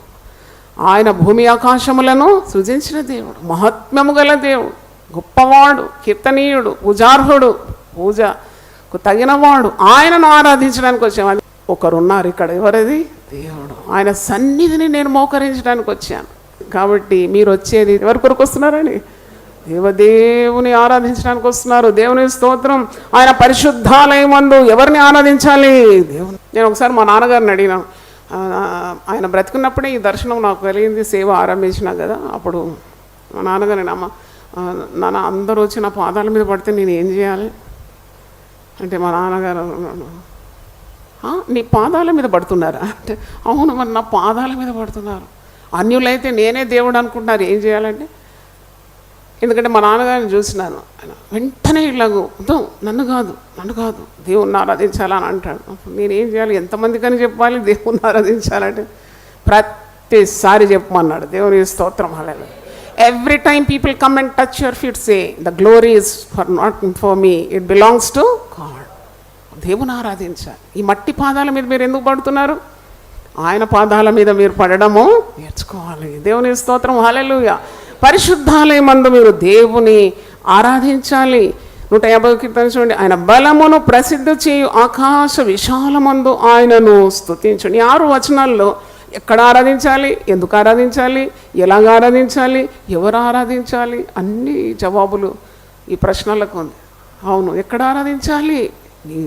ఆయన భూమి ఆకాశములను సృజించిన దేవుడు, మహాత్మ్యము గల దేవుడు, గొప్పవాడు, కీర్తనీయుడు, పూజార్హుడు, పూజకు తగినవాడు. ఆయనను ఆరాధించడానికి వచ్చాము. ఒకరున్నారు ఇక్కడ, ఎవరది? దేవుడు. ఆయన సన్నిధిని నేను మోకరించడానికి వచ్చాను. కాబట్టి మీరు వచ్చేది ఎవరి కొరకు వస్తున్నారని? దేవదేవుని ఆరాధించడానికి వస్తున్నారు. దేవుని స్తోత్రం. ఆయన పరిశుద్ధాలయమందు ఎవరిని ఆరాధించాలి? దేవుని. నేను ఒకసారి మా నాన్నగారిని అడిగినాను, ఆయన బ్రతికున్నప్పుడే ఈ దర్శనం నాకు కలిగింది, సేవ ఆరంభించినా కదా. అప్పుడు మా నాన్నగారు, నాన్న అందరూ వచ్చి నా పాదాల మీద పడితే నేను ఏం చేయాలి అంటే, మా నాన్నగారు నీ పాదాల మీద పడుతున్నారా అంటే, అవును మరి నా పాదాల మీద పడుతున్నారు. అన్యులైతే నేనే దేవుడు అనుకుంటున్నారు, ఏం చేయాలంటే, ఎందుకంటే మా నాన్నగారిని చూసినాను, ఆయన వెంటనే ఇలాగూ నన్ను కాదు దేవుణ్ణి ఆరాధించాలని అంటాడు. అప్పుడు నేనేం చేయాలి? ఎంతమందికని చెప్పాలి దేవుణ్ణి ఆరాధించాలంటే? ప్రతిసారి చెప్పమన్నాడు. దేవుని స్తోత్రం. హల్లెలూయా. Every time people come and touch your feet, say the glory is not for me, it belongs to God. దేవుని ఆరాధించాలి. ఈ మట్టి పాదాల మీద మీరు ఎందుకు పడుతున్నారు? ఆయన పాదాల మీద మీరు పడడము నేర్చుకోవాలి. దేవుని స్తోత్రం. హల్లెలూయా. పరిశుద్ధాలయమందు మీరు దేవుని ఆరాధించాలి. 150 కీర్తన చూడండి. ఆయన బలమును ప్రసిద్ధి చేయు ఆకాశ విశాలమందు ఆయనను స్తుతించండి. 6 వచనాల్లో ఎక్కడ ఆరాధించాలి, ఎందుకు ఆరాధించాలి, ఎలాగ ఆరాధించాలి, ఎవరు ఆరాధించాలి, అన్ని జవాబులు ఈ ప్రశ్నలకు ఉంది. అవును, ఎక్కడ ఆరాధించాలి? నీ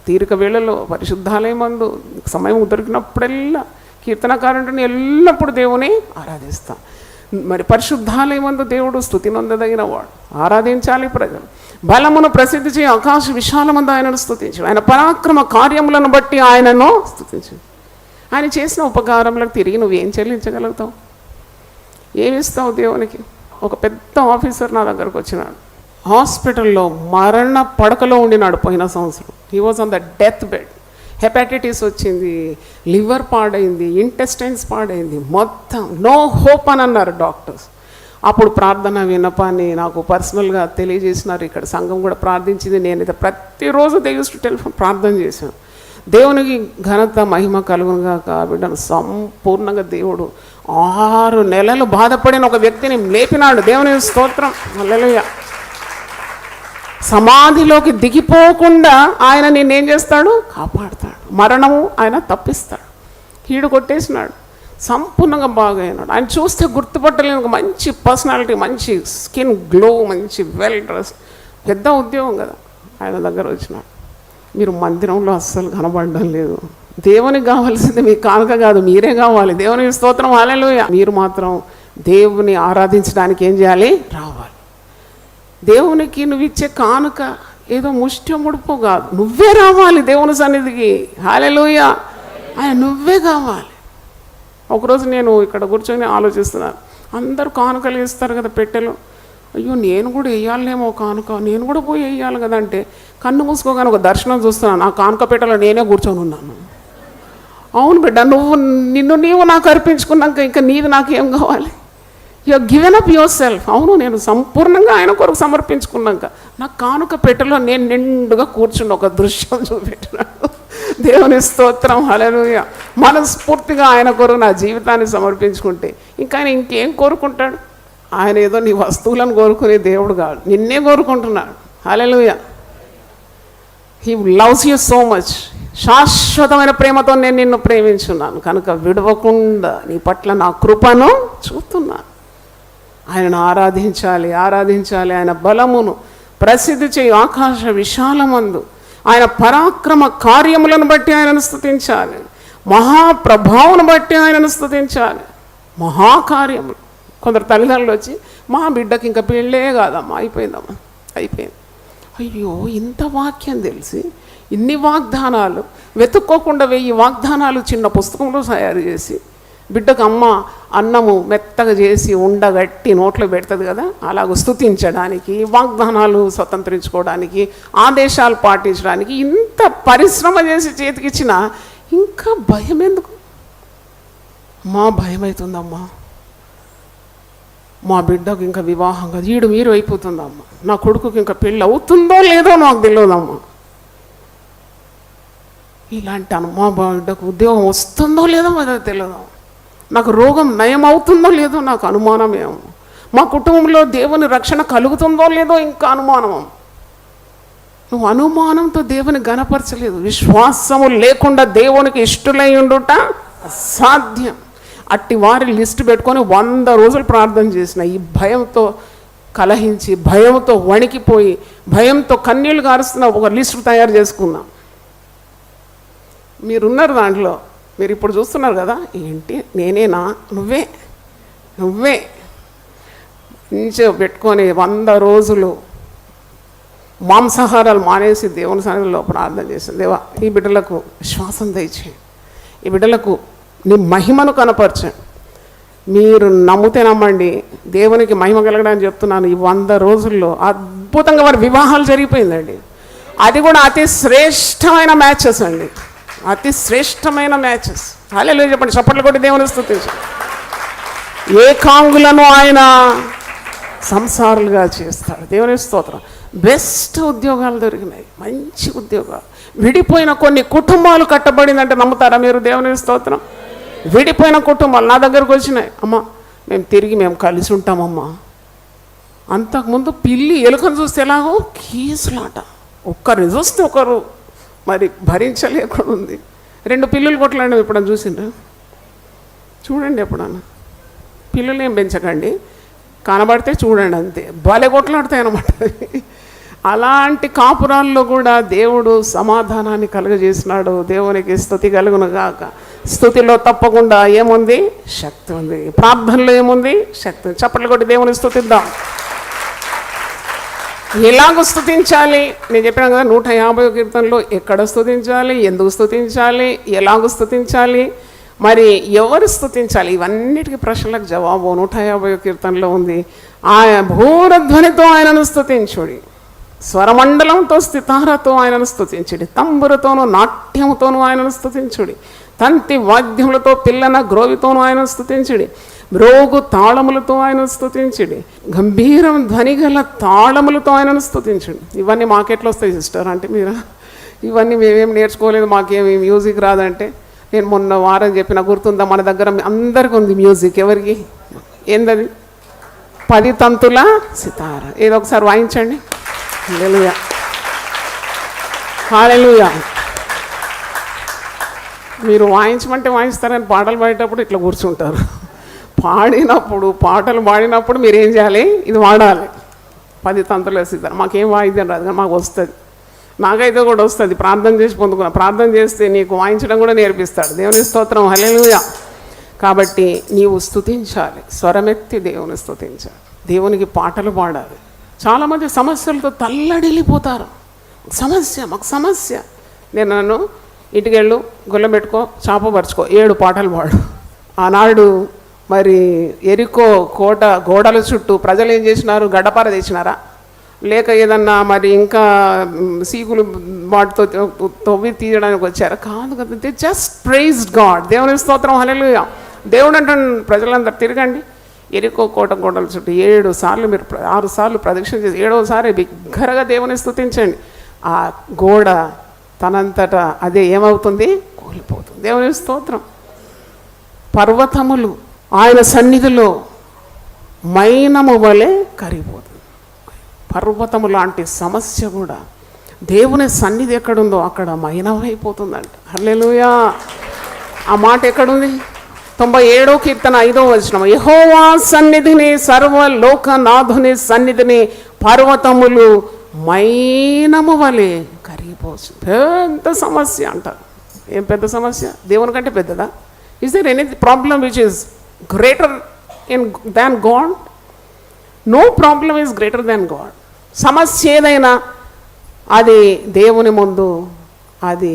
తీరిక వేళలో పరిశుద్ధాలయమందు సమయం దొరికినప్పుడల్లా కీర్తనకారుడిని ఎల్లప్పుడూ దేవుని ఆరాధిస్తా. మరి పరిశుద్ధాలయమందు దేవుడు స్తుతి నొందదగిన వాడు, ఆరాధించాలి ప్రజలు. బలమును ప్రసిద్ధి చేయ ఆకాశ విశాలమందు ఆయనను స్తుతించు. ఆయన పరాక్రమ కార్యములను బట్టి ఆయనను స్తుతించు. ఆయన చేసిన ఉపకారములకు తిరిగి నువ్వేం చెల్లించగలుగుతావు? ఏమిస్తావు దేవునికి? ఒక పెద్ద ఆఫీసర్ నా దగ్గరకు వచ్చినాడు. హాస్పిటల్లో మరణ పడకలో ఉండినాడు పోయిన సంవత్సరం. He was on the death bed. Hepatitis వచ్చింది, లివర్ పాడైంది, ఇంటెస్టైన్స్ పాడైంది, మొత్తం నో హోప్ అని అన్నారు డాక్టర్స్. అప్పుడు ప్రార్థన విన్నపాన్ని నాకు పర్సనల్గా తెలియజేసినారు. ఇక్కడ సంఘం కూడా ప్రార్థించింది. నేనైతే ప్రతిరోజు దేవుడు టెలిఫోన్ ప్రార్థన చేశాను. దేవునికి ఘనత మహిమ కలుగునుగాక. బిడ్డను సంపూర్ణంగా దేవుడు 6 నెలలు బాధపడిన ఒక వ్యక్తిని లేపినాడు. దేవుని స్తోత్రం. హల్లెలూయా. సమాధిలోకి దిగిపోకుండా ఆయన నిన్నేం చేస్తాడు? కాపాడుతాడు. మరణము ఆయన తప్పిస్తాడు. కీడు కొట్టేసినాడు, సంపూర్ణంగా బాగా అయినాడు. ఆయన చూస్తే గుర్తుపట్టలేని ఒక మంచి పర్సనాలిటీ, మంచి స్కిన్ గ్లో, మంచి వెల్ డ్రెస్, పెద్ద ఉద్యోగం కదా. ఆయన దగ్గర వచ్చినాడు. మీరు మందిరంలో అస్సలు కనబడడం లేదు. దేవునికి కావాల్సింది మీ కానుక కాదు, మీరే కావాలి. దేవుని స్తోత్రం. హల్లెలూయా. మీరు మాత్రం దేవుని ఆరాధించడానికి ఏం చేయాలి? రావాలి. దేవునికి నువ్వు ఇచ్చే కానుక ఏదో ముష్టి ముడుపు కాదు, నువ్వే రావాలి దేవుని సన్నిధికి. హల్లెలూయా. ఆయన నువ్వే కావాలి. ఒకరోజు నేను ఇక్కడ కూర్చొని ఆలోచిస్తున్నాను, అందరూ కానుకలు ఇస్తారు కదా పెట్టెలు. అయ్యో నేను కూడా వేయాలేమో కానుక, నేను కూడా పోయి వేయాలి కదా అంటే, కన్ను మూసుకోగానే ఒక దర్శనం చూస్తున్నాను. ఆ కానుక పెట్టెలో నేనే కూర్చొని ఉన్నాను. అవును బిడ్డ, నీవు నాకు అర్పించుకున్నాక ఇంకా నీది నాకేం కావాలి? You are given up yourself. అవును, నేను సంపూర్ణంగా ఆయన కొరకు సమర్పించుకున్నాక నా కానుక పెట్టెలో నేను నిండుగా కూర్చుని ఒక దృశ్యం చూపెట్టినాడు. దేవుని స్తోత్రం. హల్లెలూయా. మనస్ఫూర్తిగా ఆయన కొరకు నా జీవితాన్ని సమర్పించుకుంటే ఇంకా ఆయన ఇంకేం కోరుకుంటాడు? ఆయన ఏదో నీ వస్తువులను కోరుకునే దేవుడు కాదు, నిన్నే కోరుకుంటున్నాడు. హల్లెలూయా. He loves you so much. శాశ్వతమైన ప్రేమతో నేను నిన్ను ప్రేమించున్నాను కనుక విడవకుండా నీ పట్ల నా కృపను చూపుతున్నాను. ఆయనను ఆరాధించాలి, ఆరాధించాలి. ఆయన బలమును ప్రసిద్ధి చేయి ఆకాశ విశాలమందు ఆయన పరాక్రమ కార్యములను బట్టి ఆయనను స్తుతించాలి. మహాప్రభావం బట్టి ఆయనను స్తుతించాలి. మహాకార్యములు. కొందరు తల్లిదండ్రులు వచ్చి, మా బిడ్డకి ఇంకా పెళ్ళే కాదమ్మా, అయిపోయిందమ్మా, అయిపోయింది. అయ్యో, ఇంత వాక్యం తెలిసి ఇన్ని వాగ్దానాలు వెతుక్కోకుండా 1000 వాగ్దానాలు చిన్న పుస్తకంలో తయారు చేసి బిడ్డకు అమ్మ అన్నము మెత్తగా చేసి ఉండగట్టి నోట్లో పెడుతుంది కదా, అలాగ స్తుతించడానికి, వాగ్దానాలు స్వతంత్రించుకోవడానికి, ఆదేశాలు పాటించడానికి ఇంత పరిశ్రమ చేసి చేతికిచ్చిన ఇంకా భయం ఎందుకు? మా భయం అవుతుందమ్మా, మా బిడ్డకు ఇంకా వివాహం కాదు, ఈడు మీరు అయిపోతుందమ్మా, నా కొడుకుకి ఇంకా పెళ్ళి అవుతుందో లేదో నాకు తెలియదమ్మా, ఇలాంటి మా బిడ్డకు ఉద్యోగం వస్తుందో లేదో మాకు తెలియదు, నాకు రోగం నయం అవుతుందో లేదో నాకు అనుమానమేమో, మా కుటుంబంలో దేవుని రక్షణ కలుగుతుందో లేదో ఇంకా అనుమానము. నువ్వు అనుమానంతో దేవుని గణపరచలేదు. విశ్వాసము లేకుండా దేవునికి ఇష్టలై ఉండుట అసాధ్యం. అట్టి వారి లిస్టు పెట్టుకొని 100 రోజులు ప్రార్థన చేసిన ఈ భయంతో కలహించి భయంతో వణికిపోయి భయంతో కన్నీళ్లు కారుస్తున్న ఒక లిస్టు తయారు చేసుకుందాం. మీరున్నారు దాంట్లో, మీరు ఇప్పుడు చూస్తున్నారు కదా, ఏంటి నేనేనా, నువ్వే మంచిగా పెట్టుకొని 100 రోజులు మాంసాహారాలు మానేసి దేవుని సన్నిధిలో ప్రార్థన చేసింది. దేవా, ఈ బిడ్డలకు విశ్వాసం దయచేయి, ఈ బిడ్డలకు నీ మహిమను కనపరచండి. మీరు నమ్మితే నమ్మండి, దేవునికి మహిమ కలగడానికి చెప్తున్నాను. ఈ 100 రోజుల్లో అద్భుతంగా వారి వివాహాలు జరిగిపోయిందండి. అది కూడా అతి శ్రేష్టమైన మ్యాచెస్ అండి, అతి శ్రేష్టమైన మ్యాచెస్. హల్లెలూయా చెప్పండి, చప్పట్లు కొట్టి దేవుని స్తుతించండి. ఏకాంగులను ఆయన సంసారులుగా చేస్తాడు. దేవుని స్తోత్రం. బెస్ట్ ఉద్యోగాలు దొరికినాయి, మంచి ఉద్యోగాలు. విడిపోయిన కొన్ని కుటుంబాలు కట్టబడిందంటే నమ్ముతారా మీరు? దేవుని స్తోత్రం. విడిపోయిన కుటుంబాలు నా దగ్గరకు వచ్చినాయి. అమ్మ మేము కలిసి ఉంటామమ్మా. అంతకుముందు పిల్లి ఎలుకను చూస్తే ఎలాగో కీసులాట, ఒక్కరిని చూస్తే ఒకరు మరి భరించలేకుండా ఉంది. 2 పిల్లులు కొట్లాడినవి ఎప్పుడన్నా చూసిండ్రా? చూడండి ఎప్పుడన్నా. పిల్లులు ఏం పెంచకండి, కనబడితే చూడండి అంతే, భలే కొట్లాడతాయి అన్నమాట. అలాంటి కాపురాల్లో కూడా దేవుడు సమాధానాన్ని కలుగజేసినాడు. దేవునికి స్తుతి కలుగును గాక. స్తుతిలో తప్పకుండా ఏముంది? శక్తి ఉంది. ప్రార్థనలో ఏముంది? శక్తి ఉంది. చప్పట్లు కొట్టి దేవుని స్తుతిద్దాం. ఎలాగ స్తుతించాలి? నేను చెప్పాను కదా, 150 కీర్తనలో ఎక్కడ స్తుతించాలి, ఎందుకు స్తుతించాలి, ఎలాగ స్తుతించాలి, మరి ఎవరు స్తుతించాలి, ఇవన్నిటికీ ప్రశ్నలకు జవాబు 150 కీర్తనలో ఉంది. ఆయన భూరధ్వనితో ఆయనను స్తుతించుడి, స్వరమండలంతో స్థితారతో ఆయనను స్తుతించుడి, తంబురతోనూ నాట్యముతోనూ ఆయనను స్తుతించుడి, తంతి వాద్యములతో పిల్లన గ్రోవితోనూ ఆయనను స్తుతించుడి, మ్రోగు తాళములతో ఆయనను స్తుతించుడి, గంభీరం ధ్వనిగల తాళములతో ఆయనను స్తుతించుడి. ఇవన్నీ మాకెట్లో వస్తాయి సిస్టర్ అంటే మీరు? ఇవన్నీ మేమేం నేర్చుకోలేదు, మాకేమి మ్యూజిక్ రాదంటే. నేను మొన్న వారం చెప్పిన గుర్తుందా? మన దగ్గర అందరికీ ఉంది మ్యూజిక్. ఎవరికి? ఏందది? 10 తంతుల సితార. ఏదో ఒకసారి వాయించండి. హల్లెలూయా, హల్లెలూయా. మీరు వాయించమంటే వాయిస్తారని పాటలు పాడేటప్పుడు ఇట్లా కూర్చుంటారు. పాటలు పాడినప్పుడు మీరు ఏం చేయాలి? ఇది వాడాలి. 10 తంతుల సితార. మాకేం వాయిద్యం రాదు, మాకు వస్తుంది. నాకైతే కూడా వస్తుంది. ప్రార్థన చేసి పొందుకున్నా. ప్రార్థన చేస్తే నీకు వాయించడం కూడా నేర్పిస్తాడు. దేవుని స్తోత్రం. హల్లెలూయా. కాబట్టి నీవు స్తుతించాలి, స్వరమెత్తి దేవుని స్తుతించాలి, దేవునికి పాటలు పాడాలి. చాలామంది సమస్యలతో తల్లడిల్లిపోతారు. మాకు సమస్య. నన్ను ఇంటికెళ్ళు, గుళ్ళం పెట్టుకో, చాపపరుచుకో, 7 పాటలు పాడు. ఆనాడు మరి ఎరికో కోట గోడల చుట్టూ ప్రజలు ఏం చేసినారు? గడ్డపార తెచ్చినారా? లేక ఏదన్నా మరి ఇంకా సీకులు వాటితో తవ్వి తీయడానికి వచ్చారా? కాదు కదా. They just praised God. దేవుని స్తోత్రం. హల్లెలూయా. దేవుడు అంటాడు, ప్రజలందరూ తిరగండి, ఎరికో కోట గోడల చుట్టూ 7 సార్లు, మీరు 6 సార్లు ప్రదక్షిణ చేసి 7వ సారి బిగ్గరగా దేవుని స్తుతించండి. ఆ గోడ తనంతటా అదే ఏమవుతుంది? కూలిపోతుంది. దేవుని స్తోత్రం. పర్వతములు ఆయన సన్నిధిలో మైనము వలె కరిగిపోతుంది. పర్వతము లాంటి సమస్య కూడా దేవుని సన్నిధి ఎక్కడుందో అక్కడ మైనమైపోతుందంట. హల్లెలూయా. ఆ మాట ఎక్కడుంది? 97వ కీర్తన 5వ వచనం. యెహోవా సన్నిధిని, సర్వలోకనాథుని సన్నిధిని పర్వతములు మైనము వలె కరిగిపోతుంది. పెద్ద సమస్య అంటారు. ఏం పెద్ద సమస్య? దేవుని కంటే పెద్దదా? Is there any problem which is greater than God? No problem is greater than God. సమస్య ఏదైనా అది దేవుని ముందు అది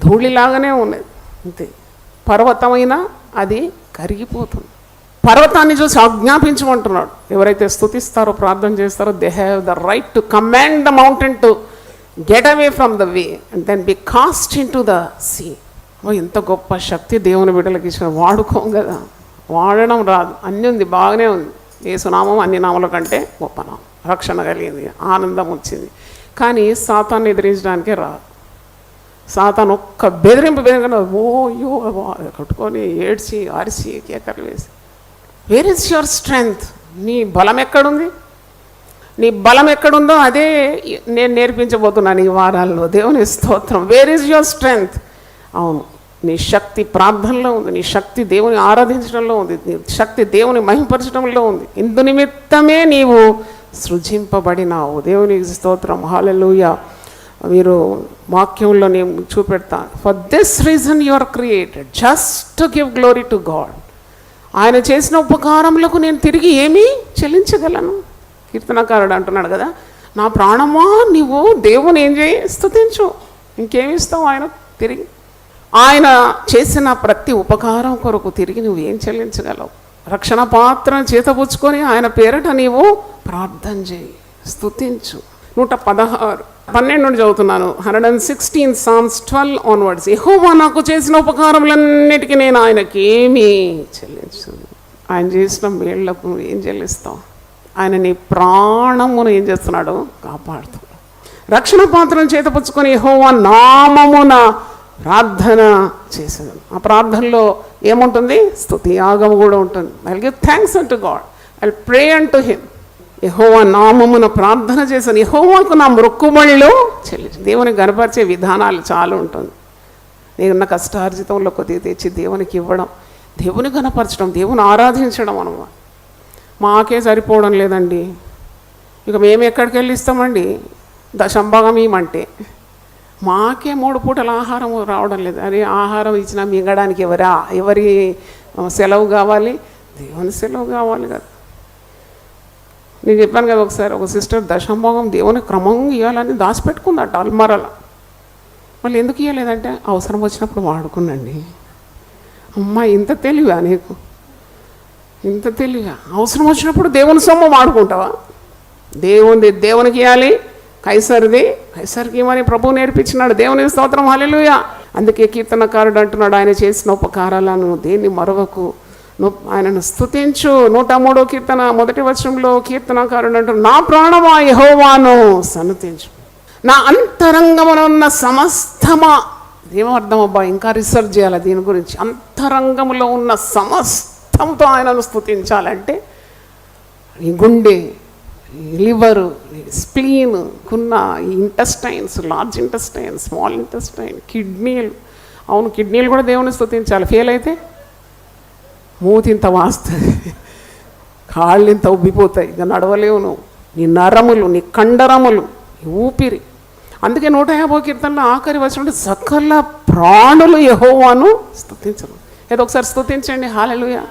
ధూళిలాగానే ఉన్నది అంతే. పర్వతమైనా అది కరిగిపోతుంది. పర్వతాన్ని చూసి ఆజ్ఞాపించమంటున్నాడు. ఎవరైతే స్తుతిస్తారో, ప్రార్థన చేస్తారో, they have the right to command the mountain to get away from the way and then be cast into the sea. ఎంత గొప్ప శక్తి దేవుని బిడ్డలకు ఇచ్చిన. వాడుకోం కదా, వాడడం రాదు. అన్నీ ఉంది, బాగానే ఉంది. యేసునామం అన్ని నామల కంటే గొప్ప నామం. రక్షణ కలిగింది, ఆనందం వచ్చింది. కానీ సాతాన్ని ఎదిరించడానికే రాదు. సాతాను ఒక్క బెదిరింపు ఓయో కట్టుకొని ఏడ్చి అరిచి కేకలు వేసి, వేర్ ఇస్ యువర్ స్ట్రెంగ్త్? నీ బలం ఎక్కడుంది? నీ బలం ఎక్కడుందో అదే నేను నేర్పించబోతున్నాను ఈ వారాల్లో. దేవుని స్తోత్రం. Where is your strength? అవును, నీ శక్తి ప్రార్థనలో ఉంది, నీ శక్తి దేవుని ఆరాధించడంలో ఉంది, నీ శక్తి దేవుని మహిమపరచడంలో ఉంది. ఇందు నిమిత్తమే నీవు సృజింపబడినావు. దేవునికి స్తోత్రం. హల్లెలూయా. మీరు వాక్యంలో నేను చూపెడతాను. For this reason you are created, just to give glory to God. ఆయన చేసిన ఉపకారములకు నేను తిరిగి ఏమీ చెల్లించగలను. కీర్తనకారుడు అంటున్నాడు కదా, నా ప్రాణమా నీవు దేవుని ఏం చేయి, స్తుతించు. ఇంకేమి ఇస్తావు ఆయన తిరిగి? ఆయన చేసిన ప్రతి ఉపకారం కొరకు తిరిగి నువ్వు ఏం చెల్లించగలవు? రక్షణ పాత్రను చేతపుచ్చుకొని ఆయన పేరట నీవు ప్రార్థన చేయి, స్తుతించు. 116 నుండి చదువుతున్నాను. 116 Psalms 12 onwards. యెహోవా నాకు చేసిన ఉపకారములన్నిటికీ నేను ఆయనకి ఏమీ చెల్లించు. ఆయన చేసిన మేళ్లకు నువ్వు ఏం చెల్లిస్తావు? ఆయన నీ ప్రాణమును ఏం చేస్తున్నాడు? కాపాడుతున్నాడు. రక్షణ పాత్రను చేతపుచ్చుకొని యెహోవా నామమున ప్రార్థన చేసేది. ఆ ప్రార్థనలో ఏముంటుంది? స్తుతి యాగము కూడా ఉంటుంది. I give thanks unto God, I pray unto him. యెహోవా నామమున ప్రార్థన చేశాను, యెహోవాకు నా మొక్కుబడులు చెల్లించు. దేవుని గనపరిచే విధానాలు చాలా ఉంటుంది. నేనున్న కష్టార్జితంలో కొద్దిగా తెచ్చి దేవునికి ఇవ్వడం, దేవుని గనపరచడం, దేవుని ఆరాధించడం అన్నమాట. మాకే సరిపోవడం లేదండి. ఇక మేము ఎక్కడికి వెళ్ళి ఇస్తామండి దశంభాగం ఇవ్వమంటే? మాకే 3 పూటల ఆహారం రావడం లేదు. అరే ఆహారం ఇచ్చినా మింగడానికి ఎవరి సెలవు కావాలి? దేవుని సెలవు కావాలి కదా. నేను చెప్పాను కదా, ఒకసారి ఒక సిస్టర్ దశంభాగం దేవుని క్రమంగా ఇవ్వాలని దాచిపెట్టుకుందట అల్మరల. మళ్ళీ ఎందుకు ఇవ్వలేదంటే అవసరం వచ్చినప్పుడు వాడుకునండి. అమ్మా ఇంత తెలివా నీకు? ఇంత తెలివిగా అవసరం వచ్చినప్పుడు దేవుని సొమ్ము వాడుకుంటావా? దేవునికి ఇవ్వాలి, కైసరిది కైసరికి ఇవ్వని ప్రభువు నేర్పించినాడు. దేవుని స్తోత్రం. హల్లెలూయా. అందుకే కీర్తనకారుడు అంటున్నాడు, ఆయన చేసిన ఉపకారాలను దేన్ని మరవకు, ఆయనను స్తుతించు. 103వ కీర్తన 1వ వచనంలో కీర్తనకారుడు అంటున్నాడు, నా ప్రాణమా యెహోవాను సన్నతించు, నా అంతరంగమునున్న సమస్తమా. ఏమర్థం అబ్బా? ఇంకా రీసెర్చ్ చేయాలి దీని గురించి. అంతరంగంలో ఉన్న సమస్తంతో ఆయనను స్తుతించాలంటే ఈ గుండె, లివరు, స్ప్లీన్ కున్న ఈ intestines, large intestine, small intestine, కిడ్నీలు. అవును, కిడ్నీలు కూడా దేవుని స్తుతించాలి. ఫెయిల్ అయితే మూతింత వాస్తుంది, కాళ్ళు ఇంత ఉబ్బిపోతాయి, ఇక నడవలేవు నువ్వు. నీ నరములు, నీ కండరములు, నీ ఊపిరి. అందుకే 150వ కీర్తనలో ఆఖరి వచనం, సకల ప్రాణులు యెహోవాను స్తుతించను. ఏదో ఒకసారి స్తుతించండి. హల్లెలూయా,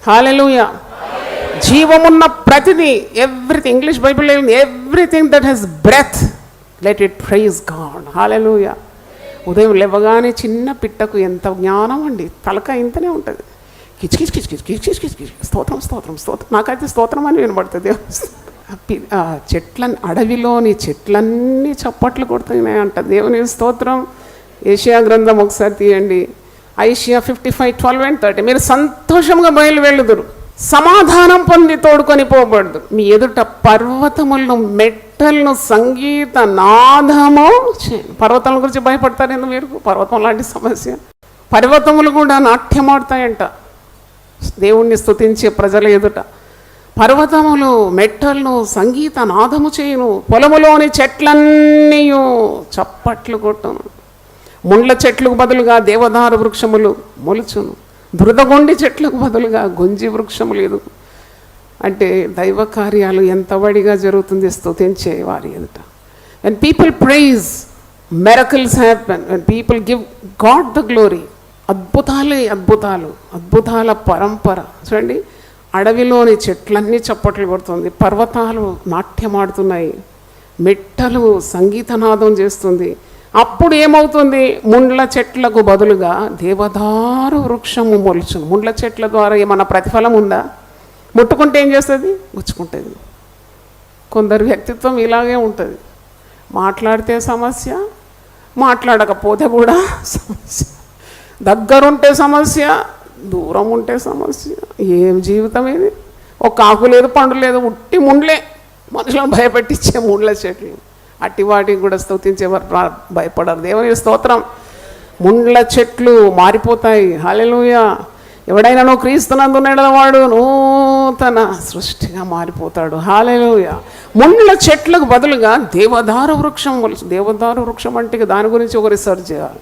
హల్లెలూయా. జీవమున్న ప్రతిదీ, ఎవ్రీథింగ్, ఇంగ్లీష్ బైబిల్లో everything that has breath let it praise God. హల్లెలూయా. ఉదయం లేవగానే చిన్న పిట్టకు ఎంత జ్ఞానం అండి, తలక ఇంతనే ఉంటుంది. కిచ్ కిచ్ కిచ్ కిచ్ కిచ్ కిచ్ కిచ్ కిచ్, స్తోత్రం స్తోత్రం స్తోత్రం. నాకైతే స్తోత్రం అని వినబడుతుంది. అడవిలోని చెట్లన్నీ చప్పట్లు కొడుతున్నాయి అంట. దేవుని స్తోత్రం. ఏషియా గ్రంథం ఒకసారి తీయండి. ఐషియా 55:12 and 13. మీరు సంతోషంగా బయలువెళ్ళుదురు, సమాధానం పొంది తోడుకొని పోబడదు. మీ ఎదుట పర్వతములను మెట్టలను సంగీత నాదము చేయండి. పర్వతాల గురించి భయపడతారేందు మీరు? పర్వతం లాంటి సమస్య. పర్వతములు కూడా నాట్యమాడతాయంట దేవుణ్ణి స్తుతించే ప్రజల ఎదుట. పర్వతములు మెట్టలను సంగీత నాదము చేయును, పొలములోని చెట్లన్నీ చప్పట్లు కొట్టును. ముండ్ల చెట్లకు బదులుగా దేవదారు వృక్షములు మొలుచును, దురదగొండి చెట్లకు బదులుగా గొంజి వృక్షములు ఎదుగు. అంటే దైవ కార్యాలు ఎంత వడిగా జరుగుతుంది స్తుతించే వారి ఎదుట. When people praise, miracles happen. When people give God the glory. అద్భుతాలే అద్భుతాలు, అద్భుతాల పరంపర. చూడండి, అడవిలోని చెట్లన్నీ చప్పట్లు కొడుతుంది, పర్వతాలు నాట్యమాడుతున్నాయి, మెట్టలు సంగీతనాదం చేస్తుంది. అప్పుడు ఏమవుతుంది? ముండ్ల చెట్లకు బదులుగా దేవదారు వృక్షము మొలుచును. ముండ్ల చెట్ల ద్వారా ఏమన్నా ప్రతిఫలం ఉందా? ముట్టుకుంటే ఏం చేస్తుంది? గుచ్చుకుంటుంది. కొందరు వ్యక్తిత్వం ఇలాగే ఉంటుంది. మాట్లాడితే సమస్య, మాట్లాడకపోతే కూడా సమస్య, దగ్గరుంటే సమస్య, దూరం ఉంటే సమస్య. ఏం జీవితం ఇది? ఒక ఆకు లేదు, పండు లేదు, ఉట్టి ముండ్లే, మనుషులను భయపెట్టించే ముండ్ల చెట్లు. అట్టి వాటికి కూడా స్తుతించేవారు భయపడరు. దేవుని స్తోత్రం. ముండ్ల చెట్లు మారిపోతాయి. హల్లెలూయా. ఎవడైనా క్రీస్తునందున్న వాడు నూతన సృష్టిగా మారిపోతాడు. హల్లెలూయా. ముండ్ల చెట్లకు బదులుగా దేవదారు వృక్షం మొలుచు. దేవదారు వృక్షం అంటే దాని గురించి ఒక రీసెర్చ్ చేయాలి.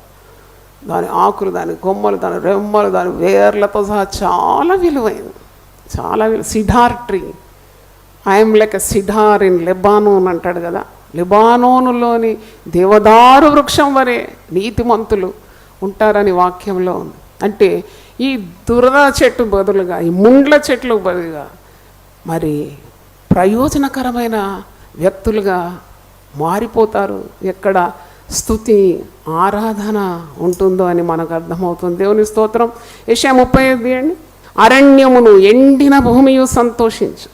దాని ఆకులు, దాని కొమ్మలు, దాని రెమ్మలు, దాని వేర్లతో సహా చాలా విలువైంది, చాలా cedar tree. I'm like a cedar in Lebanon అంటాడు కదా. లెబానోనులోని దేవదారు వృక్షం వరే నీతిమంతులు ఉంటారని వాక్యంలో ఉంది. అంటే ఈ దురద చెట్టు బదులుగా, ఈ ముండ్ల చెట్లు బదులుగా మరి ప్రయోజనకరమైన వ్యక్తులుగా మారిపోతారు ఎక్కడ స్తుతి ఆరాధన ఉంటుందో అని మనకు అర్థమవుతుంది. దేవుని స్తోత్రం. యెషయా 35 అండి. అరణ్యమును ఎండిన భూమియు సంతోషించు.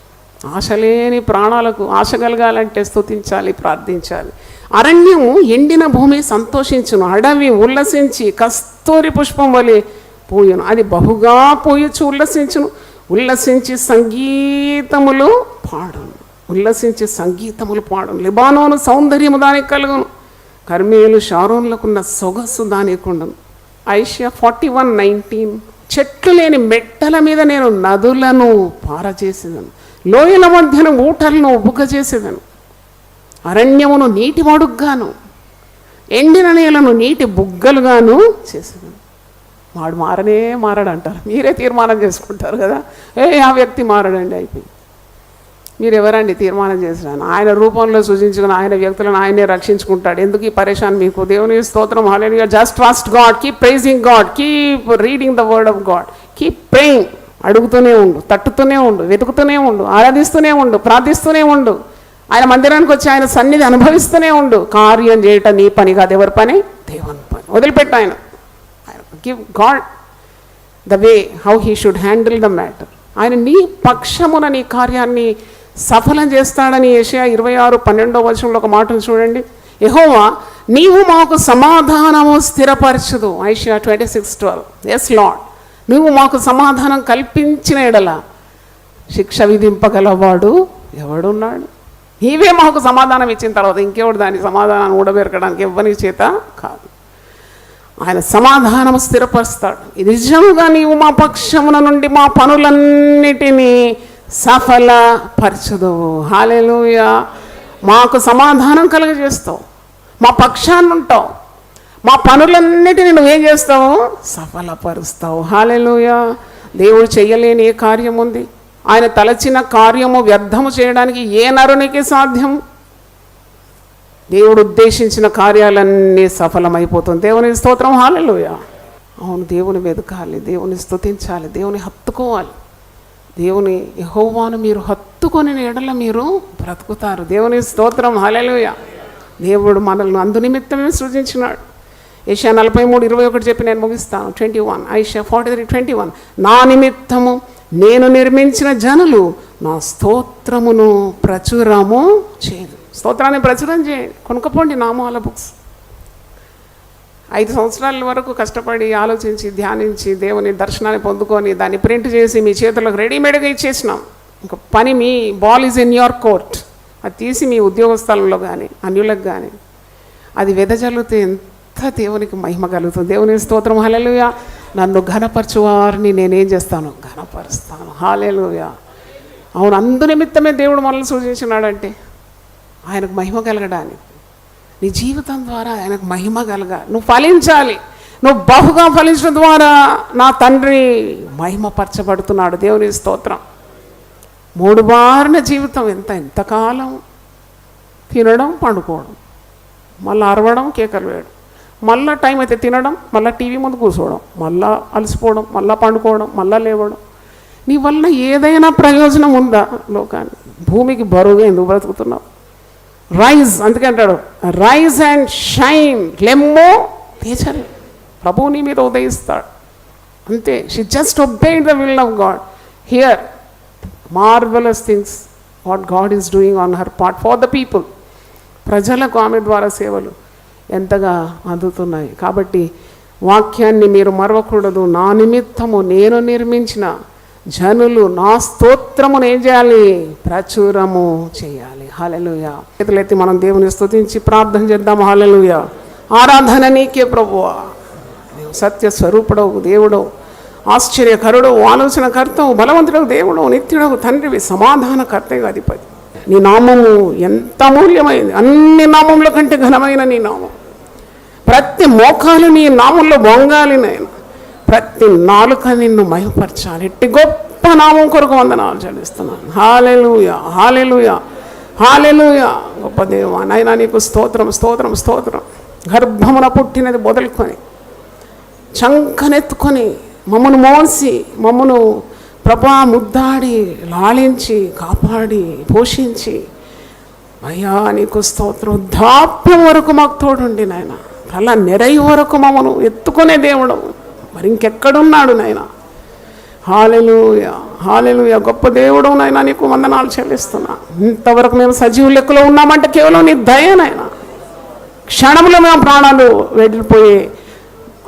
ఆశలేని ప్రాణాలకు ఆశ కలగాలంటే స్తుతించాలి, ప్రార్థించాలి. అరణ్యము ఎండిన భూమి సంతోషించును, అడవి ఉల్లసించి కస్తూరి పుష్పం వలె పూయును. అది బహుగా పూయచ్చు ఉల్లసించును, ఉల్లసించి సంగీతములు పాడును, ఉల్లసించి సంగీతములు పాడును. లెబానోను సౌందర్యము దానికి కలుగును, కర్మేలు షారోన్లకున్న సొగసు దానికి ఉండను. ఐషియా 41:19. చెట్లు లేని మెట్టల మీద నేను నదులను పారచేసేదను, లోయల మధ్యన ఊటలను ఉబ్బుకచేసేదను. అరణ్యమును నీటి మడుగ్గాను, ఎండిన నేలను నీటి బుగ్గలుగాను చేసేదను. వాడు మారనే మారడంటారు, మీరే తీర్మానం చేసుకుంటారు కదా, ఆ వ్యక్తి మారడండి అయిపోయింది. మీరు ఎవరండి తీర్మానం చేసినాను? ఆయన రూపంలో సూచించుకుని ఆయన వ్యక్తులను ఆయనే రక్షించుకుంటాడు. ఎందుకు ఈ పరేషాన్ మీకు? దేవుని స్తోత్రం. హల్లెలూయా. Just trust God, keep praising God, keep reading the word of God, keep praying. అడుగుతూనే ఉండు, తట్టుతూనే ఉండు, వెతుకుతూనే ఉండు, ఆరాధిస్తూనే ఉండు, ప్రార్థిస్తూనే ఉండు. ఆయన మందిరానికి వచ్చి ఆయన సన్నిధి అనుభవిస్తూనే ఉండు. కార్యం చేయటం నీ పని కాదు, ఎవరి పని? దేవుని పని. వదిలిపెట్టు ఆయన. Give God the way how he should handle the matter. ఆయన నీ పక్షమున నీ కార్యాన్ని సఫలం చేస్తాడని యెషయా 26:12 ఒక మాటను చూడండి. యెహోవా నీవు మాకు సమాధానము స్థిరపరచదు. ఐషియా 26:12. ఎస్ లార్డ్, నువ్వు మాకు సమాధానం కల్పించిన ఎడల శిక్ష విధింపగలవాడు ఎవడున్నాడు? నీవే మాకు సమాధానం ఇచ్చిన తర్వాత ఇంకెవడు దాని సమాధానాన్ని ఊడబెరకడానికి ఎవ్వని చేత కాదు. ఆయన సమాధానం స్థిరపరుస్తాడు. ఇది నిజంగా నీవు మా పక్షమున నుండి మా పనులన్నిటినీ సఫలపరచదువు. హల్లెలూయా. మాకు సమాధానం కలుగజేస్తావు, మా పక్షాన్ని ఉంటావు, మా పనులన్నిటిని నువ్వేం చేస్తావు? సఫలపరుస్తావు. హల్లెలూయా. దేవుడు చెయ్యలేని ఏ కార్యం ఉంది? ఆయన తలచిన కార్యము వ్యర్థము చేయడానికి ఏ నరునికి సాధ్యం? దేవుడు ఉద్దేశించిన కార్యాలన్నీ సఫలమైపోతుంది. దేవుని స్తోత్రం. హల్లెలూయా. అవును, దేవుని వెతకాలి, దేవుని స్తుతించాలి, దేవుని హత్తుకోవాలి. దేవుని యెహోవాను మీరు హత్తుకొని ఎడల మీరు బ్రతుకుతారు. దేవుని స్తోత్రం. హల్లెలూయా. దేవుడు మనల్ని అందు నిమిత్తమే సృజించినాడు. యెషయా 43:21 చెప్పి నేను ముగిస్తాను. 21 ఐషియా 43:21. నా నిమిత్తము నేను నిర్మించిన జనులు నా స్తోత్రమును ప్రచురము చేయదు. స్తోత్రాన్ని ప్రచురం చేయండి. కొనుక్కపోండి నామాల బుక్స్. 5 సంవత్సరాల వరకు కష్టపడి ఆలోచించి ధ్యానించి దేవుని దర్శనాన్ని పొందుకొని దాన్ని ప్రింట్ చేసి మీ చేతులకు రెడీమేడ్గా ఇచ్చేసినాం. ఇంకా పని మీ ball is in your court. అది తీసి మీ ఉద్యోగ స్థలంలో కానీ అన్యులకు కానీ అది వెదజల్లితే ఎంత దేవునికి మహిమ కలుగుతుంది. దేవుని స్తోత్రం. హల్లెలూయా. నన్ను ఘనపరచువారిని నేనేం చేస్తాను? ఘనపరుస్తాను. హల్లెలూయా. అవును, అందు నిమిత్తమే దేవుడు మనల్ని సూచించినాడంటే ఆయనకు మహిమ కలగడానికి. నీ జీవితం ద్వారా ఆయనకు మహిమ కలగాలి. నువ్వు ఫలించాలి. నువ్వు బహుగా ఫలించడం ద్వారా నా తండ్రి మహిమపరచబడుతున్నాడు. దేవుని స్తోత్రం. 3 బారిన జీవితం ఎంతకాలం? తినడం, పండుకోవడం, మళ్ళీ అరవడం, కేకలు వేయడం, మళ్ళీ టైం అయితే తినడం, మళ్ళీ టీవీ ముందు కూర్చోవడం, మళ్ళీ అలసిపోవడం, మళ్ళీ పండుకోవడం, మళ్ళీ లేవడం. నీ వల్ల ఏదైనా ప్రయోజనం ఉందా? లోకాన్ని భూమికి బరువుగా ఎందుకు బ్రతుకుతున్నావు? రైజ్, అందుకే అంటాడు రైజ్ అండ్ షైన్, లెమ్మో తేజరి. ప్రభువు నీ మీద ఉదయిస్తాడు అంతే. She just obeyed the will of God. Here marvellous things what God is doing on her part for the people. ప్రజలకు ఆమె ద్వారా సేవలు ఎంతగా అందుతున్నాయి. కాబట్టి వాక్యాన్ని మీరు మరవకూడదు. నా నిమిత్తము నేను నిర్మించిన జనులు నా స్తోత్రమును ఏం చేయాలి? ప్రచురము చేయాలి. హల్లెలూయా. చేతులెత్తి మనం దేవుని స్తుతించి ప్రార్థన చేద్దాం. హల్లెలూయా. ఆరాధన నీకే ప్రభువా. సత్య స్వరూపుడవు, దేవుడవు, ఆశ్చర్యకరుడు, ఆలోచనకర్తవు, బలవంతుడవు, దేవుడవు, నిత్యుడవు, తండ్రివి, సమాధానకర్తవి, అధిపతి. నీ నామము ఎంత అమూల్యమైంది. అన్ని నామముల కంటే ఘనమైన నీ నామం. ప్రతి మోకాలు నీ నామంలో వంగాలి. నేను ప్రతి నాలుక నిన్ను మహిమపరచాలి. ఎట్టి గొప్ప గొప్ప నామం కొరకు వందనాలు చెల్లిస్తున్నాను. హల్లెలూయా, హల్లెలూయా, హల్లెలూయా. గొప్ప దేవా నాయనా నీకు స్తోత్రం, స్తోత్రం, స్తోత్రం. గర్భమున పుట్టినది మొదలుకొని చంకనెత్తుకొని మమ్మను మోసి మమ్మను ప్రభా ముద్దాడి లాలించి కాపాడి పోషించి అయ్యా నీకు స్తోత్రం. వృద్ధాప్యం వరకు మాకు తోడుండి నాయన, అలా నెరయి వరకు మమ్మను ఎత్తుకునే దేవుడు మరి ఇంకెక్కడున్నాడు నాయన. హల్లెలూయా, హల్లెలూయా. గొప్ప దేవుడు నాయన నీకు వందనాలు చెల్లిస్తున్నా. ఇంతవరకు మేము సజీవ లెక్కలో ఉన్నామంటే కేవలం నీ దయనైనా. క్షణంలో మేము ప్రాణాలు వెళ్ళిపోయే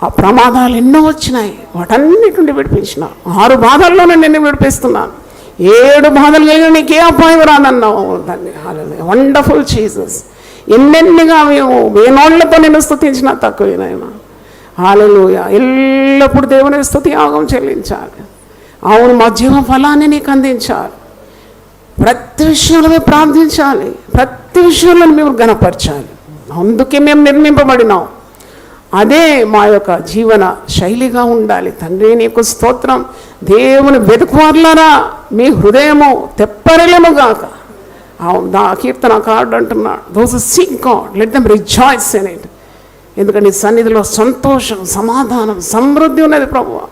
ఆ ప్రమాదాలు ఎన్నో వచ్చినాయి, వాటన్నిటి నుండి విడిపించిన. 6 బాధల్లోనే నిన్ను విడిపిస్తున్నాను. 7 బాధలు కలిగిన నీకే అపాయం రాదన్నావు దాన్ని. హల్లెలూయా, వండర్ఫుల్ జీసస్. ఎన్నెన్నిగా మేము వేనోళ్లతో నిన్ను స్తుతించినా తక్కువేనాయన. హల్లెలూయా. ఎల్లప్పుడు దేవుని స్తుతి యాగం చెల్లించాలి. అవును, మా జీవ ఫలాన్ని నీకు అందించాలి. ప్రతి విషయంలో మేము ప్రార్థించాలి, ప్రతి విషయంలో మేము గణపరచాలి. అందుకే మేము నిర్మింపబడినాం. అదే మా యొక్క జీవన శైలిగా ఉండాలి. తండ్రి నీకు స్తోత్రం. దేవుని వెతుకువారులారా మీ హృదయము తెప్పరిలముగాక. అవును, దా కీర్తనకారుడు అంటున్నాడు, those seek God let them rejoice in it. ఎందుకంటే ఈ సన్నిధిలో సంతోషం, సమాధానం, సమృద్ధి ఉన్నది ప్రభువా.